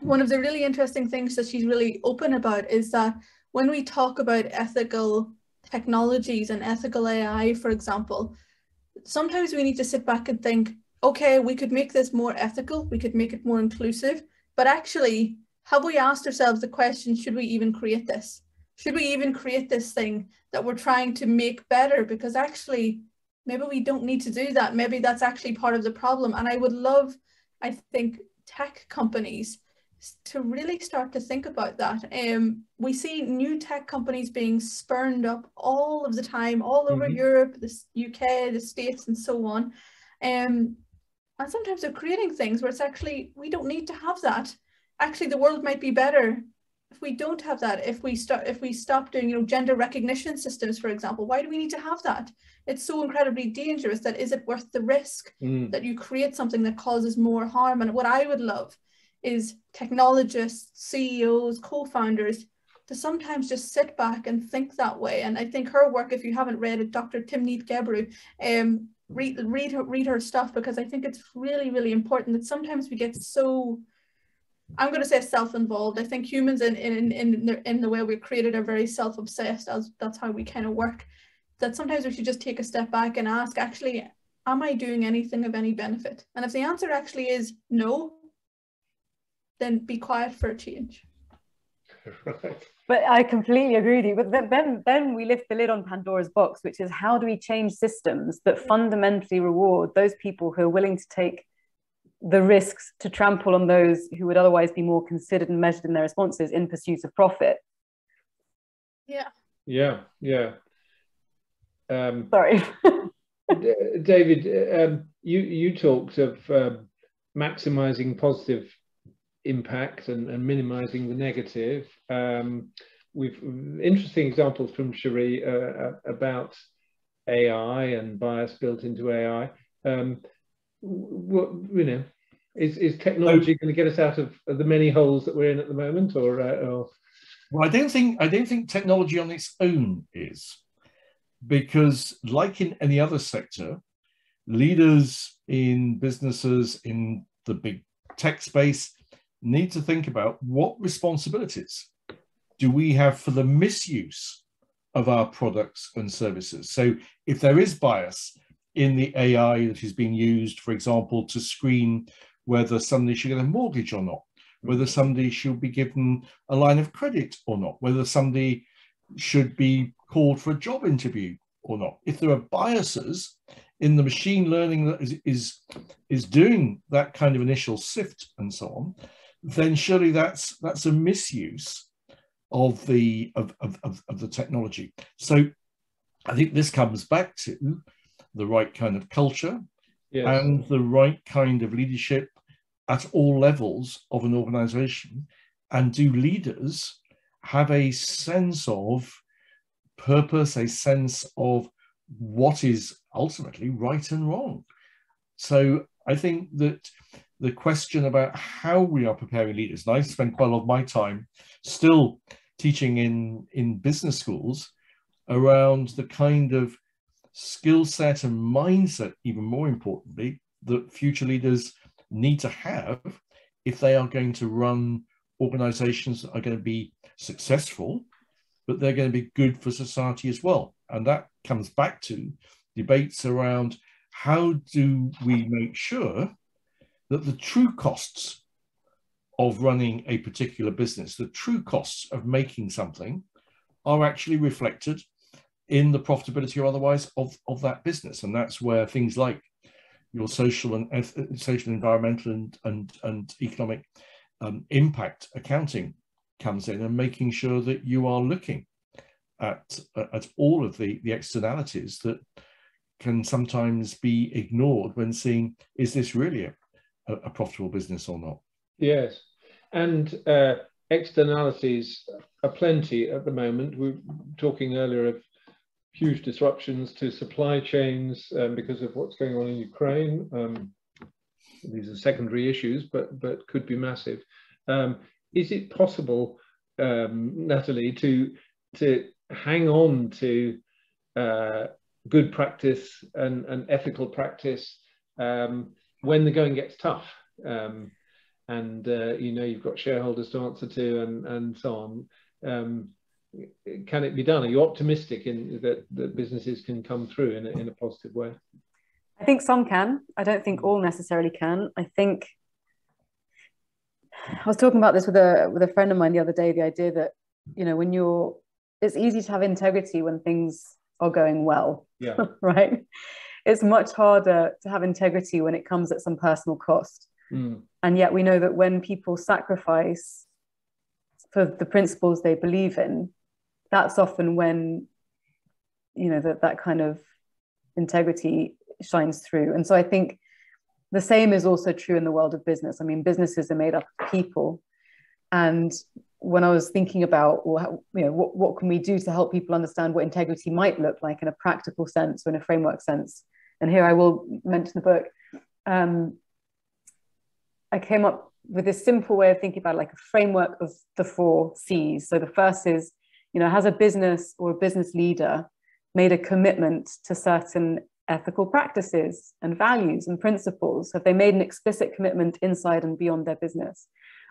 one of the really interesting things that she's really open about is that when we talk about ethical technologies and ethical AI, for example, sometimes we need to sit back and think, okay, we could make this more ethical, we could make it more inclusive, but actually, have we asked ourselves the question, should we even create this? Should we even create this thing that we're trying to make better? Because actually, maybe we don't need to do that. Maybe that's actually part of the problem. And I would love, I think, tech companies to really start to think about that. We see new tech companies being spurned up all of the time, all over Europe, the UK, the States, and so on. And sometimes they're creating things where it's actually, we don't need to have that. Actually, the world might be better if we don't have that. If we stop doing, gender recognition systems, for example. Why do we need to have that? It's so incredibly dangerous. That is it worth the risk that you create something that causes more harm? And what I would love is technologists, CEOs, co-founders to sometimes just sit back and think that way. And I think her work, if you haven't read it, Dr. Timnit Gebru, read her stuff, because I think it's really, really important that sometimes we get so, I'm going to say self-involved. I think humans in the way we're created are very self-obsessed, as that's how we kind of work, that sometimes we should just take a step back and ask, actually, am I doing anything of any benefit? And if the answer actually is no, then be quiet for a change. Right. But I completely agree with you. But then we lift the lid on Pandora's box, which is, how do we change systems that fundamentally reward those people who are willing to take the risks to trample on those who would otherwise be more considered and measured in their responses in pursuit of profit? Yeah. Sorry. David, you talked of maximizing positive impact and minimizing the negative. We've interesting examples from Cherie about AI and bias built into AI. Is technology going to get us out of the many holes that we're in at the moment, or? Well, I don't think technology on its own is, because like in any other sector, leaders in businesses in the big tech space need to think about what responsibilities do we have for the misuse of our products and services. So if there is bias in the AI that is being used, for example, to screen whether somebody should get a mortgage or not, whether somebody should be given a line of credit or not, whether somebody should be called for a job interview or not. If there are biases in the machine learning that is doing that kind of initial sift and so on, then surely that's a misuse of the technology. So I think this comes back to the right kind of culture, yes, and the right kind of leadership at all levels of an organization. And do leaders have a sense of purpose, a sense of what is ultimately right and wrong? So I think that the question about how we are preparing leaders, and I spend quite a lot of my time still teaching in business schools around the kind of skill set and mindset, even more importantly, that future leaders need to have if they are going to run organizations that are going to be successful, but they're going to be good for society as well. And that comes back to debates around how do we make sure that the true costs of running a particular business, the true costs of making something, are actually reflected in the profitability or otherwise of that business. And that's where things like your social and environmental and economic impact accounting comes in, and making sure that you are looking at all of the externalities that can sometimes be ignored when seeing, is this really a profitable business or not? Yes, and externalities are plenty at the moment. We were talking earlier of huge disruptions to supply chains because of what's going on in Ukraine. These are secondary issues, but could be massive. Is it possible, Natalie, to hang on to good practice and ethical practice when the going gets tough, and you know, you've got shareholders to answer to, and so on? Can it be done? Are you optimistic in that businesses can come through in a positive way? I think some can. I don't think all necessarily can. I think I was talking about this with a friend of mine the other day, the idea that, you know, it's easy to have integrity when things are going well. Yeah. Right? It's much harder to have integrity when it comes at some personal cost. And yet we know that when people sacrifice for the principles they believe in, that's often when, you know, that kind of integrity shines through. And so I think the same is also true in the world of business. I mean, businesses are made up of people. And when I was thinking about, well, you know, what can we do to help people understand what integrity might look like in a practical sense or in a framework sense, and here I will mention the book, I came up with this simple way of thinking about like a framework of the 4 C's. So the first is, you know, has a business or a business leader made a commitment to certain ethical practices and values and principles? Have they made an explicit commitment inside and beyond their business?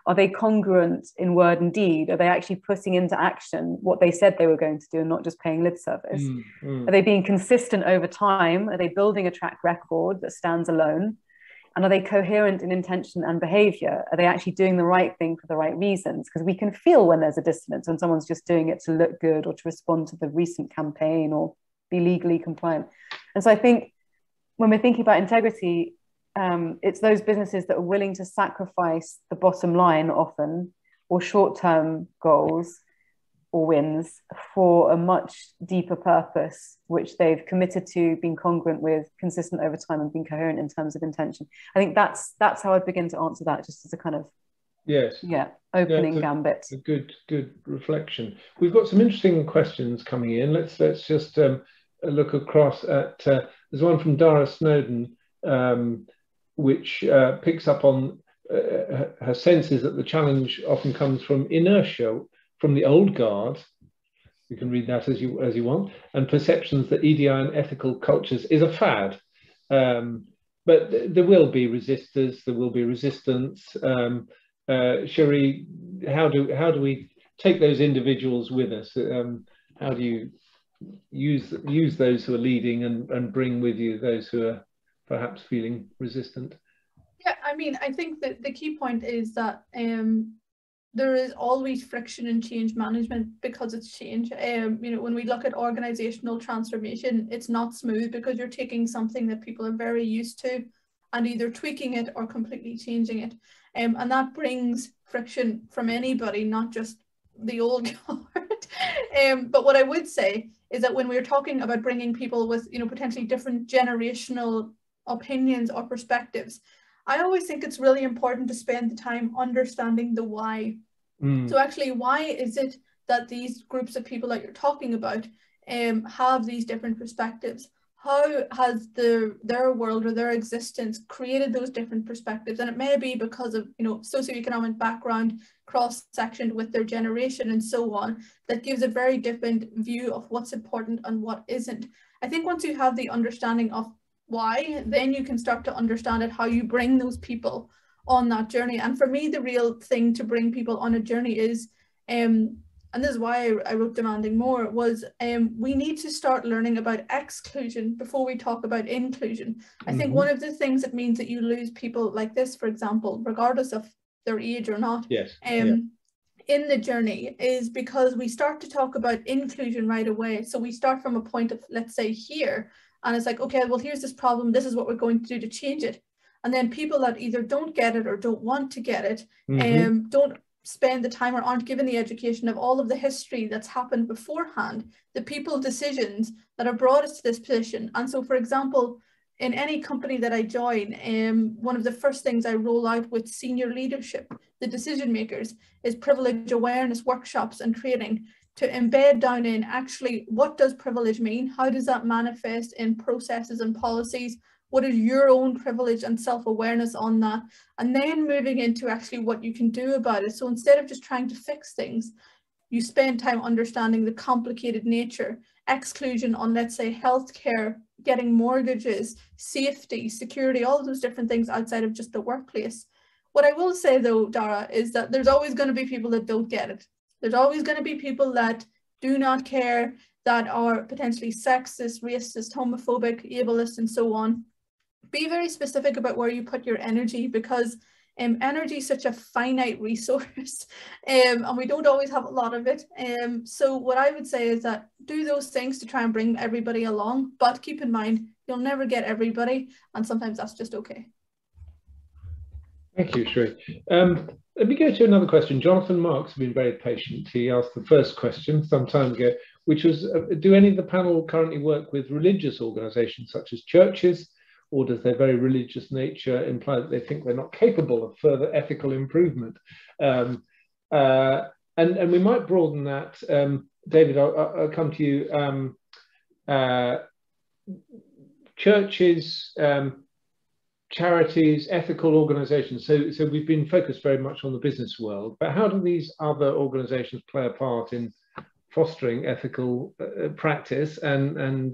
Are they congruent in word and deed? Are they actually putting into action what they said they were going to do and not just paying lip service? Are they being consistent over time? Are they building a track record that stands alone? And are they coherent in intention and behavior? Are they actually doing the right thing for the right reasons? Because we can feel when there's a dissonance, when someone's just doing it to look good or to respond to the recent campaign or be legally compliant. And so I think when we're thinking about integrity, it's those businesses that are willing to sacrifice the bottom line often, or short-term goals or wins, for a much deeper purpose, which they've committed to, being congruent with, consistent over time, and being coherent in terms of intention. I think that's how I begin to answer that, just as a kind of opening gambit. A good reflection. We've got some interesting questions coming in. Let's just look across at there's one from Dara Snowden, which picks up on her sense is that the challenge often comes from inertia, from the old guard. You can read that as you want, and perceptions that EDI and ethical cultures is a fad. But there will be resistors, there will be resistance. Cherie, how do we take those individuals with us? How do you use those who are leading and bring with you those who are perhaps feeling resistant? Yeah, I mean, I think that the key point is that there is always friction in change management because it's change. You know, when we look at organizational transformation, it's not smooth because you're taking something that people are very used to and either tweaking it or completely changing it. And that brings friction from anybody, not just the old guard. But what I would say is that when we're talking about bringing people with, you know, potentially different generational opinions or perspectives, I always think it's really important to spend the time understanding the why. So actually, why is it that these groups of people that you're talking about have these different perspectives? How has their world or their existence created those different perspectives? And it may be because of, you know, socioeconomic background, cross-sectioned with their generation and so on, that gives a very different view of what's important and what isn't. I think once you have the understanding of why, then you can start to understand it, how you bring those people on that journey. And for me, the real thing to bring people on a journey is, and this is why I wrote Demanding More, was we need to start learning about exclusion before we talk about inclusion. I think one of the things that means that you lose people like this, for example, regardless of their age or not, in the journey, is because we start to talk about inclusion right away. So we start from a point of, let's say, here, and it's like, okay, well, here's this problem, this is what we're going to do to change it. And then people that either don't get it or don't want to get it, don't spend the time or aren't given the education of all of the history that's happened beforehand, the people decisions that have brought us to this position. And so, for example, in any company that I join, one of the first things I roll out with senior leadership, the decision makers, is privilege awareness workshops and training to embed down in actually what does privilege mean? How does that manifest in processes and policies? What is your own privilege and self-awareness on that? And then moving into actually what you can do about it. So instead of just trying to fix things, you spend time understanding the complicated nature, exclusion on, let's say, healthcare, getting mortgages, safety, security, all of those different things outside of just the workplace. What I will say though, Dara, is that there's always going to be people that don't get it. There's always going to be people that do not care, that are potentially sexist, racist, homophobic, ableist, and so on. Be very specific about where you put your energy, because energy is such a finite resource, and we don't always have a lot of it. So what I would say is that do those things to try and bring everybody along, but keep in mind, you'll never get everybody, and sometimes that's just okay. Thank you, Sri. Let me go to another question. Jonathan Marks has been very patient. He asked the first question some time ago, which was, do any of the panel currently work with religious organisations such as churches, or does their very religious nature imply that they think they're not capable of further ethical improvement? And we might broaden that. David, I'll come to you. Churches, charities, ethical organisations. So we've been focused very much on the business world, but how do these other organisations play a part in fostering ethical practice and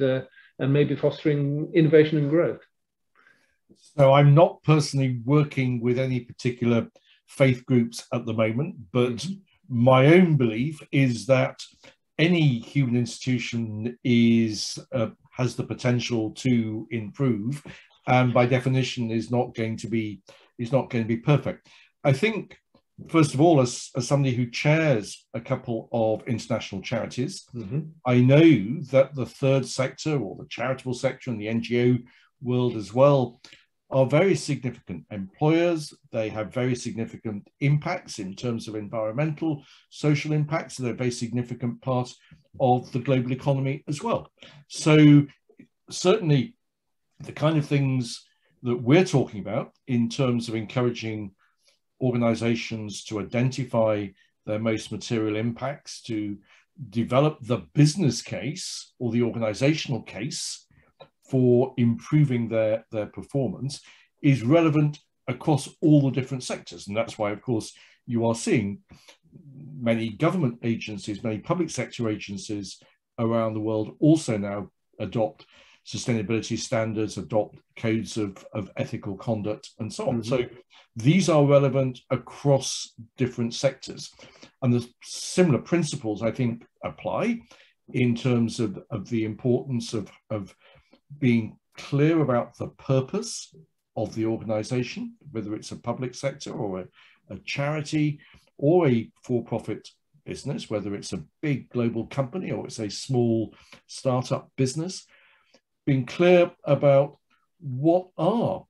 maybe fostering innovation and growth? So I'm not personally working with any particular faith groups at the moment, but my own belief is that any human institution has the potential to improve, and by definition is not going to be perfect. I think, first of all, as somebody who chairs a couple of international charities, I know that the third sector, or the charitable sector, and the NGO world as well, are very significant employers. They have very significant impacts in terms of environmental, social impacts. So they're a very significant part of the global economy as well. So certainly the kind of things that we're talking about in terms of encouraging organizations to identify their most material impacts, to develop the business case or the organizational case for improving their performance, is relevant across all the different sectors. And that's why, of course, you are seeing many government agencies, many public sector agencies around the world also now adopt sustainability standards, adopt codes of ethical conduct, and so on. So these are relevant across different sectors. And the similar principles, I think, apply in terms of the importance of being clear about the purpose of the organization, whether it's a public sector or a charity or a for-profit business, whether it's a big global company or it's a small startup business, being clear about what are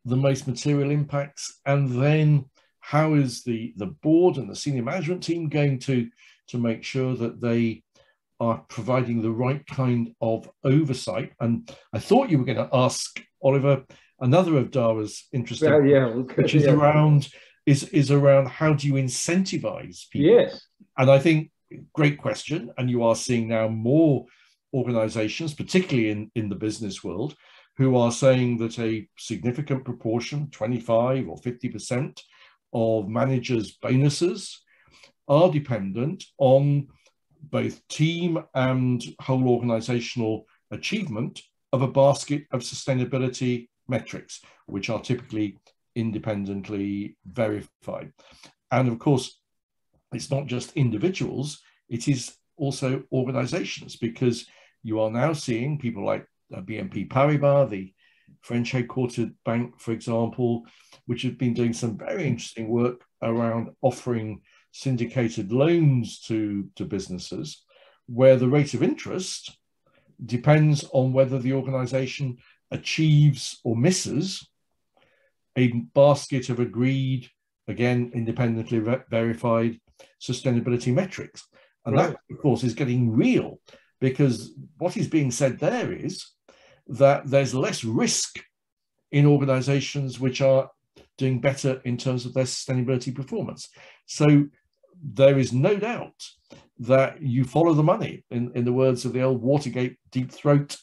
the most material impacts, and then how is the board and the senior management team going to make sure that they are providing the right kind of oversight. And I thought you were going to ask, Oliver, another of Dara's interesting, which is around how do you incentivize people? Yes. And I think, great question. And you are seeing now more organizations, particularly in the business world, who are saying that a significant proportion, 25 or 50% of managers' bonuses are dependent on both team and whole organizational achievement of a basket of sustainability metrics, which are typically independently verified. And of course, it's not just individuals, it is also organizations, because you are now seeing people like BNP Paribas, the French headquartered bank, for example, which have been doing some very interesting work around offering syndicated loans to businesses, where the rate of interest depends on whether the organization achieves or misses a basket of agreed, again, independently verified sustainability metrics. And that, of course, is getting real, because what is being said there is that there's less risk in organizations which are doing better in terms of their sustainability performance. So there is no doubt that you follow the money, in the words of the old Watergate deep throat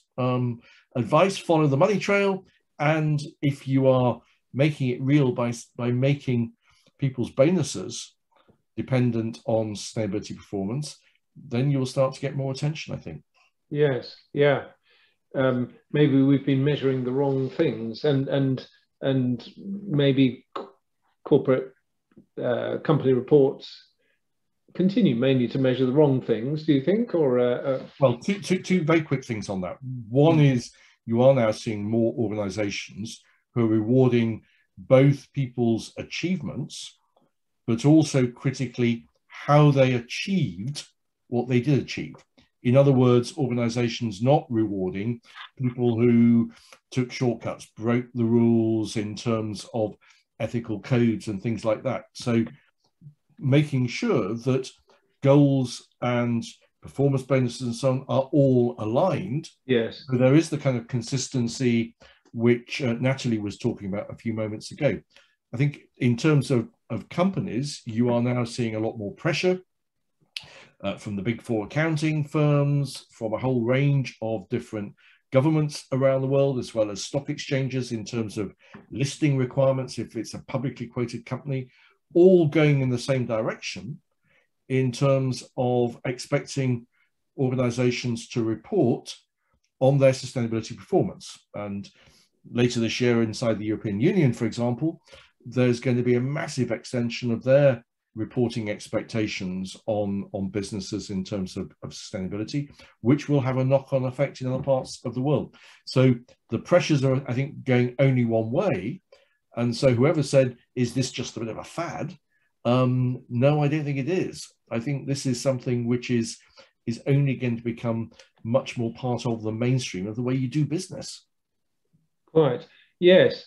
advice, follow the money trail. And if you are making it real by making people's bonuses dependent on sustainability performance, then you'll start to get more attention, I think. Yes, yeah. Maybe we've been measuring the wrong things, and maybe corporate company reports continue mainly to measure the wrong things, do you think? Or well, two very quick things on that. One is, you are now seeing more organizations who are rewarding both people's achievements, but also critically how they achieved what they did achieve. In other words, organizations not rewarding people who took shortcuts, broke the rules in terms of ethical codes and things like that. So making sure that goals and performance bonuses and so on are all aligned. Yes. So there is the kind of consistency which Natalie was talking about a few moments ago. I think in terms of companies, you are now seeing a lot more pressure from the big four accounting firms, from a whole range of different governments around the world, as well as stock exchanges in terms of listing requirements, if it's a publicly quoted company, all going in the same direction in terms of expecting organizations to report on their sustainability performance. And later this year, inside the European Union, for example, there's going to be a massive extension of their reporting expectations on businesses in terms of sustainability, which will have a knock-on effect in other parts of the world. So the pressures are, I think, going only one way. And so whoever said, is this just a bit of a fad? No, I don't think it is. I think this is something which is only going to become much more part of the mainstream of the way you do business. Quite, yes.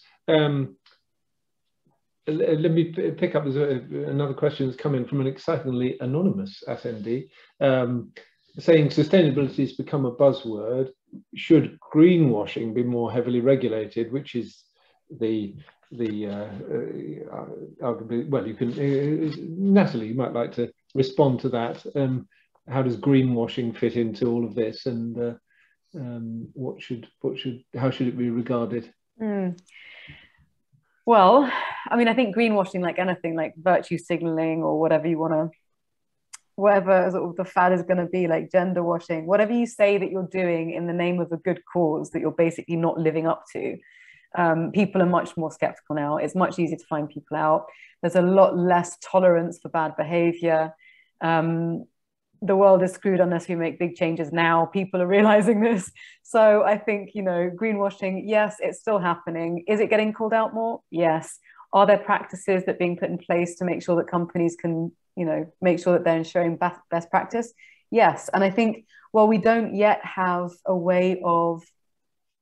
Let me pick up, there's another question that's come in from an excitingly anonymous attendee, saying sustainability has become a buzzword. Should greenwashing be more heavily regulated? Which is the arguably, well, you can, Natalie, you might like to respond to that. How does greenwashing fit into all of this, and how should it be regarded? Well, I mean, I think greenwashing, like anything, like virtue signaling or whatever you want to, whatever sort of the fad is going to be, like gender washing, whatever you say that you're doing in the name of a good cause that you're basically not living up to. People are much more skeptical now. It's much easier to find people out. There's a lot less tolerance for bad behavior. The world is screwed unless we make big changes now. People are realizing this. So I think, you know, greenwashing, yes, it's still happening. Is it getting called out more? Yes. Are there practices that are being put in place to make sure that companies can, you know, make sure that they're ensuring best practice? Yes. And I think, well, we don't yet have a way of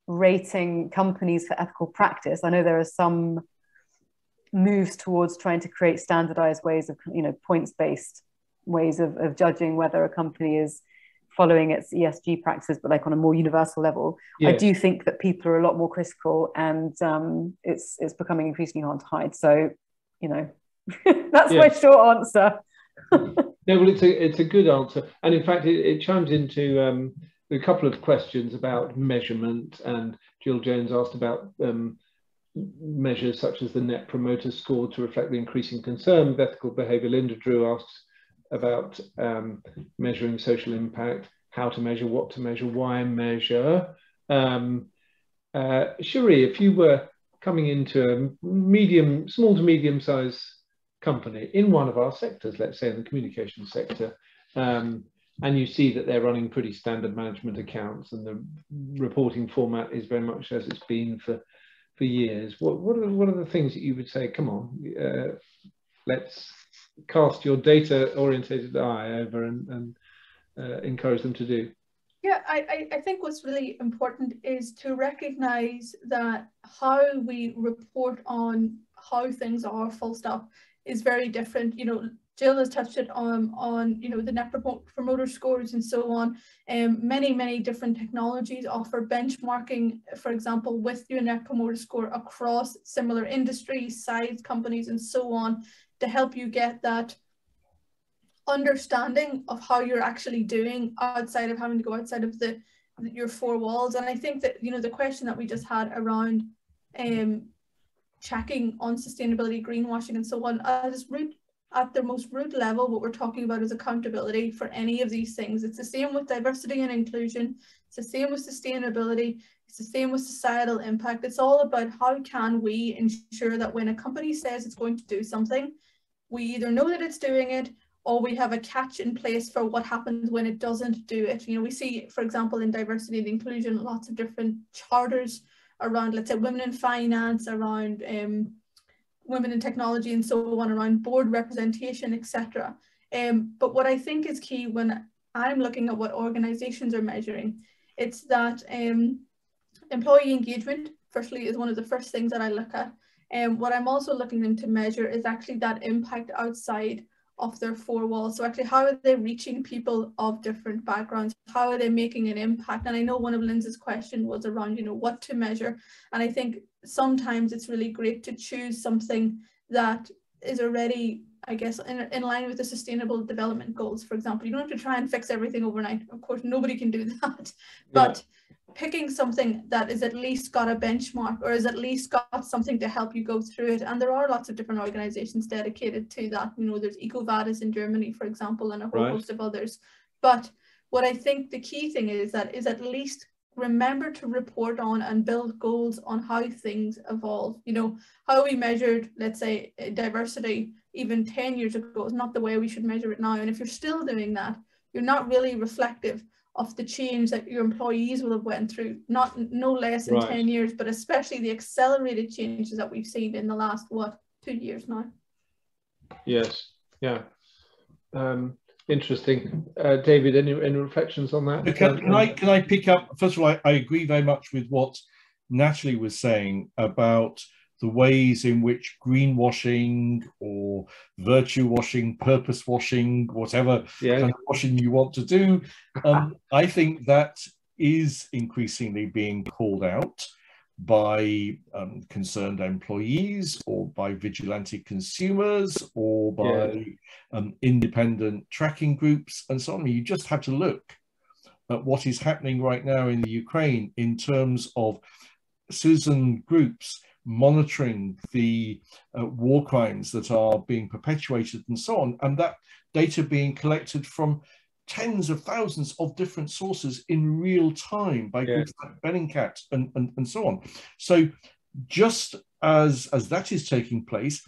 rating companies for ethical practice. I know there are some moves towards trying to create standardized ways of, you know, points-based ways of judging whether a company is following its ESG practices, but like on a more universal level. Yes. I do think that people are a lot more critical, and it's becoming increasingly hard to hide. So, you know, that's my short answer. No, well, it's a good answer, and in fact, it chimes into a couple of questions about measurement. And Jill Jones asked about measures such as the Net Promoter Score to reflect the increasing concern with ethical behaviour. Linda Drew asks about measuring social impact, how to measure, what to measure, why measure. Cherie, if you were coming into a small to medium sized company in one of our sectors, let's say in the communications sector, and you see that they're running pretty standard management accounts and the reporting format is very much as it's been for years, what are the things that you would say, come on, let's cast your data-orientated eye over and encourage them to do? Yeah, I think what's really important is to recognize that how we report on how things are, full stop, is very different. You know, Jill has touched it on you know, the net promoter scores and so on. Many different technologies offer benchmarking, for example, with your net promoter score across similar industries, size, companies, and so on, to help you get that understanding of how you're actually doing outside of having to go outside of your four walls. And I think that, you know, the question that we just had around checking on sustainability, greenwashing, and so on, at the most root level, what we're talking about is accountability for any of these things. It's the same with diversity and inclusion. It's the same with sustainability. It's the same with societal impact. It's all about how can we ensure that when a company says it's going to do something, we either know that it's doing it, or we have a catch in place for what happens when it doesn't do it. You know, we see, for example, in diversity and inclusion, lots of different charters around, let's say, women in finance, around women in technology, and so on, around board representation, etc. But what I think is key when I'm looking at what organizations are measuring, it's that employee engagement, firstly, is one of the first things that I look at. And what I'm also looking them to measure is actually that impact outside of their four walls. So actually, how are they reaching people of different backgrounds? How are they making an impact? And I know one of Lindsay's question was around, you know, what to measure. And I think sometimes it's really great to choose something that is already, I guess, in line with the Sustainable Development Goals, for example. You don't have to try and fix everything overnight. Of course, nobody can do that. But picking something that is at least got a benchmark, or is at least got something to help you go through it. And there are lots of different organizations dedicated to that. You know, there's EcoVadis in Germany, for example, and a whole host of others. But what I think the key thing is that is at least remember to report on and build goals on how things evolve. You know, how we measured, let's say, diversity even 10 years ago is not the way we should measure it now. And if you're still doing that, you're not really reflective of the change that your employees will have went through, no less than 10 years, but especially the accelerated changes that we've seen in the last, 2 years now. Yes, yeah. Interesting. David, any reflections on that? Can I pick up? First of all, I agree very much with what Natalie was saying about the ways in which greenwashing or virtue washing, purpose washing, whatever kind of washing you want to do, I think that is increasingly being called out by concerned employees, or by vigilante consumers, or by independent tracking groups and so on. You just have to look at what is happening right now in the Ukraine in terms of citizen groups monitoring the war crimes that are being perpetuated and so on, and that data being collected from tens of thousands of different sources in real time by groups like Bellingcat and so on. So just as that is taking place,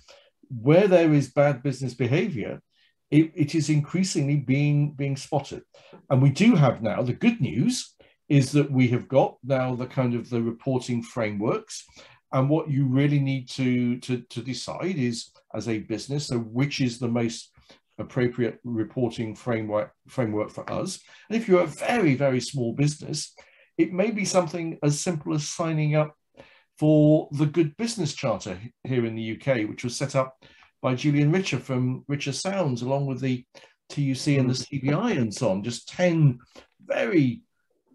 where there is bad business behavior, it is increasingly being spotted. And we do have now, the good news is that we have got now the kind of the reporting frameworks. And what you really need to decide is, as a business, so which is the most appropriate reporting framework for us. And if you're a very, very small business, it may be something as simple as signing up for the Good Business Charter here in the UK, which was set up by Julian Richer from Richer Sounds, along with the TUC and the CBI and so on. Just 10 very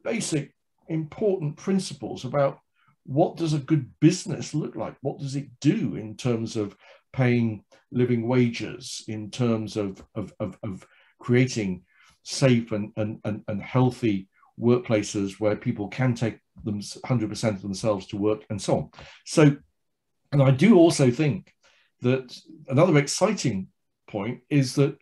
basic, important principles about what does a good business look like? What does it do in terms of paying living wages, in terms of creating safe and healthy workplaces where people can take them 100% of themselves to work and so on. So, and I do also think that another exciting point is that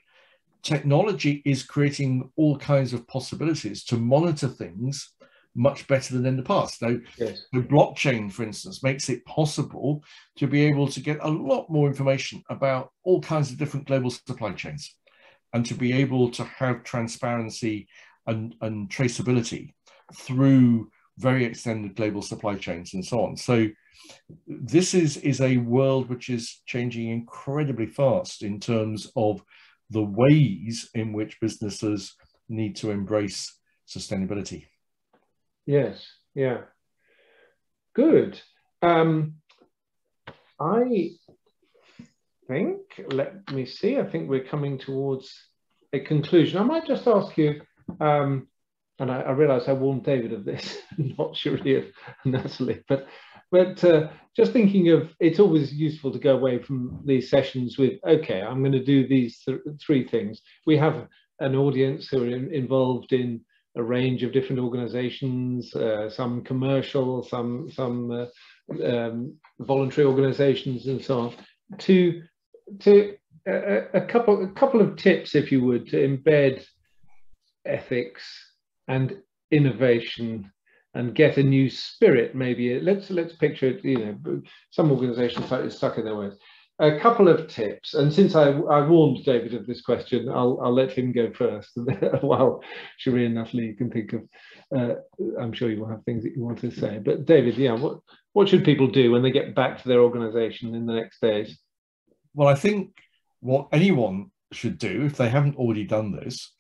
technology is creating all kinds of possibilities to monitor things much better than in the past. Now, the blockchain, for instance, makes it possible to be able to get a lot more information about all kinds of different global supply chains, and to be able to have transparency and traceability through very extended global supply chains and so on. So this is a world which is changing incredibly fast in terms of the ways in which businesses need to embrace sustainability. Yes, yeah. Good. I think, let me see, I think we're coming towards a conclusion. I might just ask you, and I realize I warned David of this, not Cherie of Natalie, but just thinking of, it's always useful to go away from these sessions with, okay, I'm going to do these three things. We have an audience who are involved in a range of different organizations, some commercial, some voluntary organizations, and so on. A couple of tips, if you would, to embed ethics and innovation and get a new spirit. Maybe let's picture it. You know, some organizations slightly stuck in their ways. A couple of tips, and since I warned David of this question, I'll let him go first. While Cherie and Natalie can think of, I'm sure you will have things that you want to say. But David, yeah, what should people do when they get back to their organization in the next days? Well, I think what anyone should do, if they haven't already done this,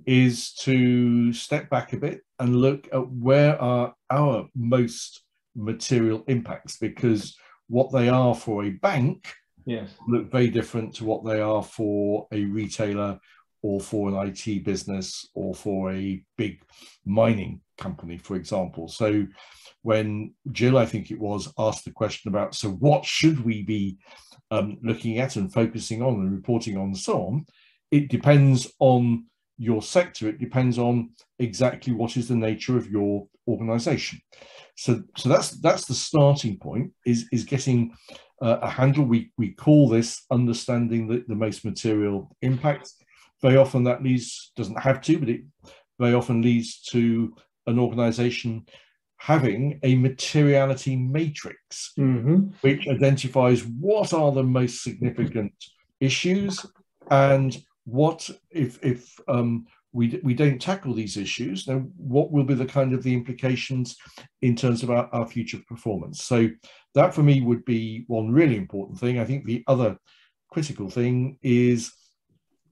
is to step back a bit and look at where are our most material impacts, because what they are for a bank, yes, look very different to what they are for a retailer or for an IT business or for a big mining company, for example. So when Jill, I think it was, asked the question about, so what should we be looking at and focusing on and reporting on and so on, it depends on your sector. It depends on exactly what is the nature of your organization. So that's the starting point, is getting a handle. We call this understanding the most material impact. Very often that doesn't have to, but it very often leads to an organization having a materiality matrix, which identifies what are the most significant issues, and what if we don't tackle these issues, then what will be the implications in terms of our future performance. So that for me would be one really important thing. I think the other critical thing is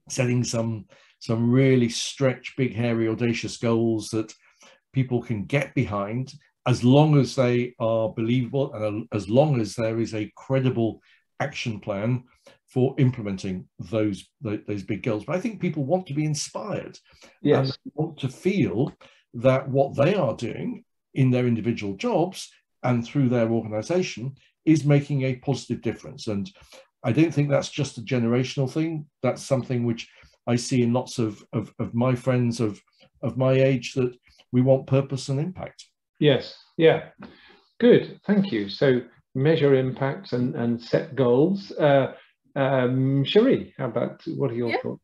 setting some really stretch, big, hairy, audacious goals that people can get behind, as long as they are believable and as long as there is a credible action plan for implementing those big goals. But I think people want to be inspired. Yes. And they want to feel that what they are doing in their individual jobs and through their organization is making a positive difference. And I don't think that's just a generational thing. That's something which I see in lots of my friends of my age, that we want purpose and impact. Yes, yeah, good, thank you. So measure impact and set goals. Cherie, how about, what are your thoughts?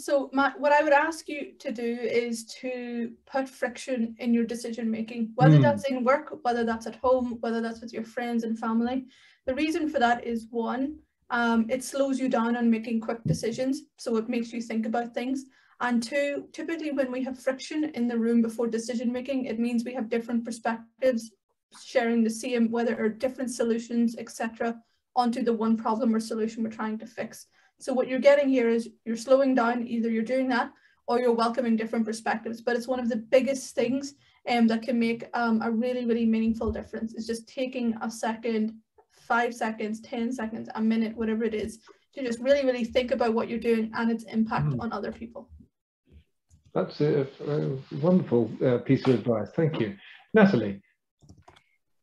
So what I would ask you to do is to put friction in your decision making, whether that's in work, whether that's at home, whether that's with your friends and family. The reason for that is, one, it slows you down on making quick decisions, so it makes you think about things. And two, typically when we have friction in the room before decision making, it means we have different perspectives sharing the same, whether or different solutions, etc., onto the one problem or solution we're trying to fix. So what you're getting here is you're slowing down, either you're doing that or you're welcoming different perspectives. But it's one of the biggest things that can make a really, really meaningful difference. It's just taking a second, 5 seconds, 10 seconds, a minute, whatever it is, to just really, really think about what you're doing and its impact on other people. That's a wonderful piece of advice. Thank you. Natalie.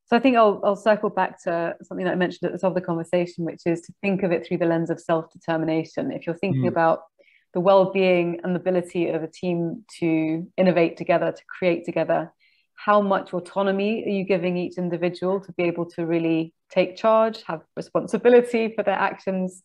So I think I'll circle back to something that I mentioned at the top of the conversation, which is to think of it through the lens of self-determination. If you're thinking about the well-being and the ability of a team to innovate together, to create together, how much autonomy are you giving each individual to be able to really take charge, have responsibility for their actions?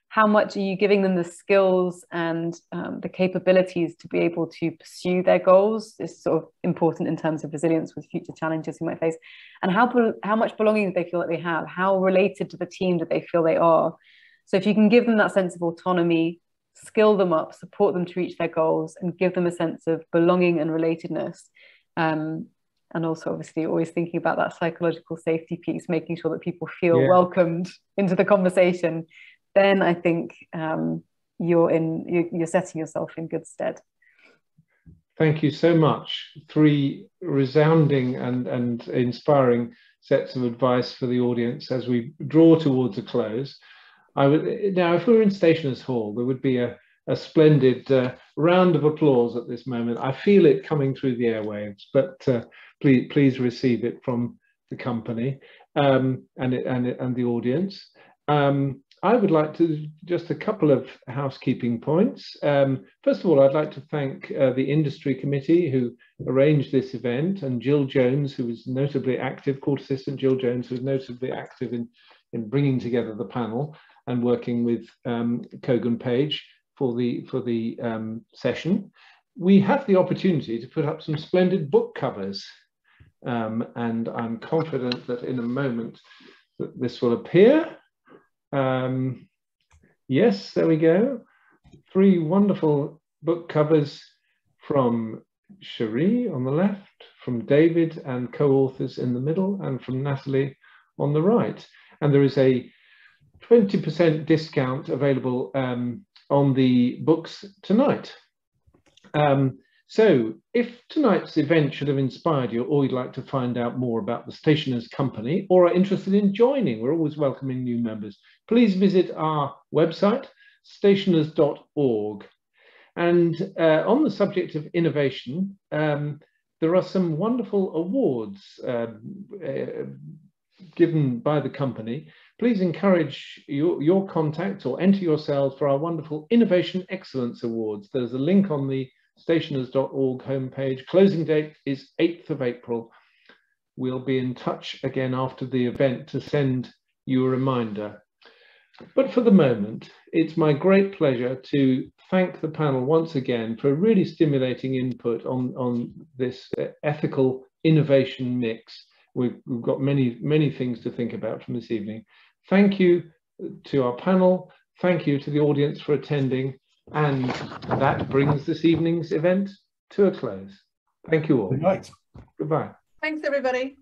How much are you giving them the skills and the capabilities to be able to pursue their goals? Is sort of important in terms of resilience with future challenges we might face. And how much belonging do they feel that they have? How related to the team do they feel they are? So if you can give them that sense of autonomy, skill them up, support them to reach their goals, and give them a sense of belonging and relatedness, and also obviously always thinking about that psychological safety piece, making sure that people feel welcomed into the conversation, then I think you're setting yourself in good stead. Thank you so much. 3 resounding and inspiring sets of advice for the audience as we draw towards a close. Now, if we were in Stationers' Hall, there would be a splendid round of applause at this moment. I feel it coming through the airwaves, but please receive it from the company and the audience. I would like to just a couple of housekeeping points. First of all, I'd like to thank the industry committee who arranged this event, and Jill Jones, who was notably active, Court Assistant Jill Jones, who was notably active in bringing together the panel and working with Kogan Page for the session. We have the opportunity to put up some splendid book covers, and I'm confident that in a moment that this will appear. Yes, there we go. 3 wonderful book covers from Cherie on the left, from David and co-authors in the middle, and from Natalie on the right. And there is a 20% discount available on the books tonight. So if tonight's event should have inspired you, or you'd like to find out more about the Stationers' Company, or are interested in joining, we're always welcoming new members, please visit our website, stationers.org. And on the subject of innovation, there are some wonderful awards given by the company. Please encourage your contacts or enter yourselves for our wonderful Innovation Excellence Awards. There's a link on the stationers.org homepage. Closing date is 8th of April. We'll be in touch again after the event to send you a reminder. But for the moment, it's my great pleasure to thank the panel once again for really stimulating input on this ethical innovation mix. We've got many things to think about from this evening. Thank you to our panel. Thank you to the audience for attending. And that brings this evening's event to a close. Thank you all. Good night. Goodbye. Thanks, everybody.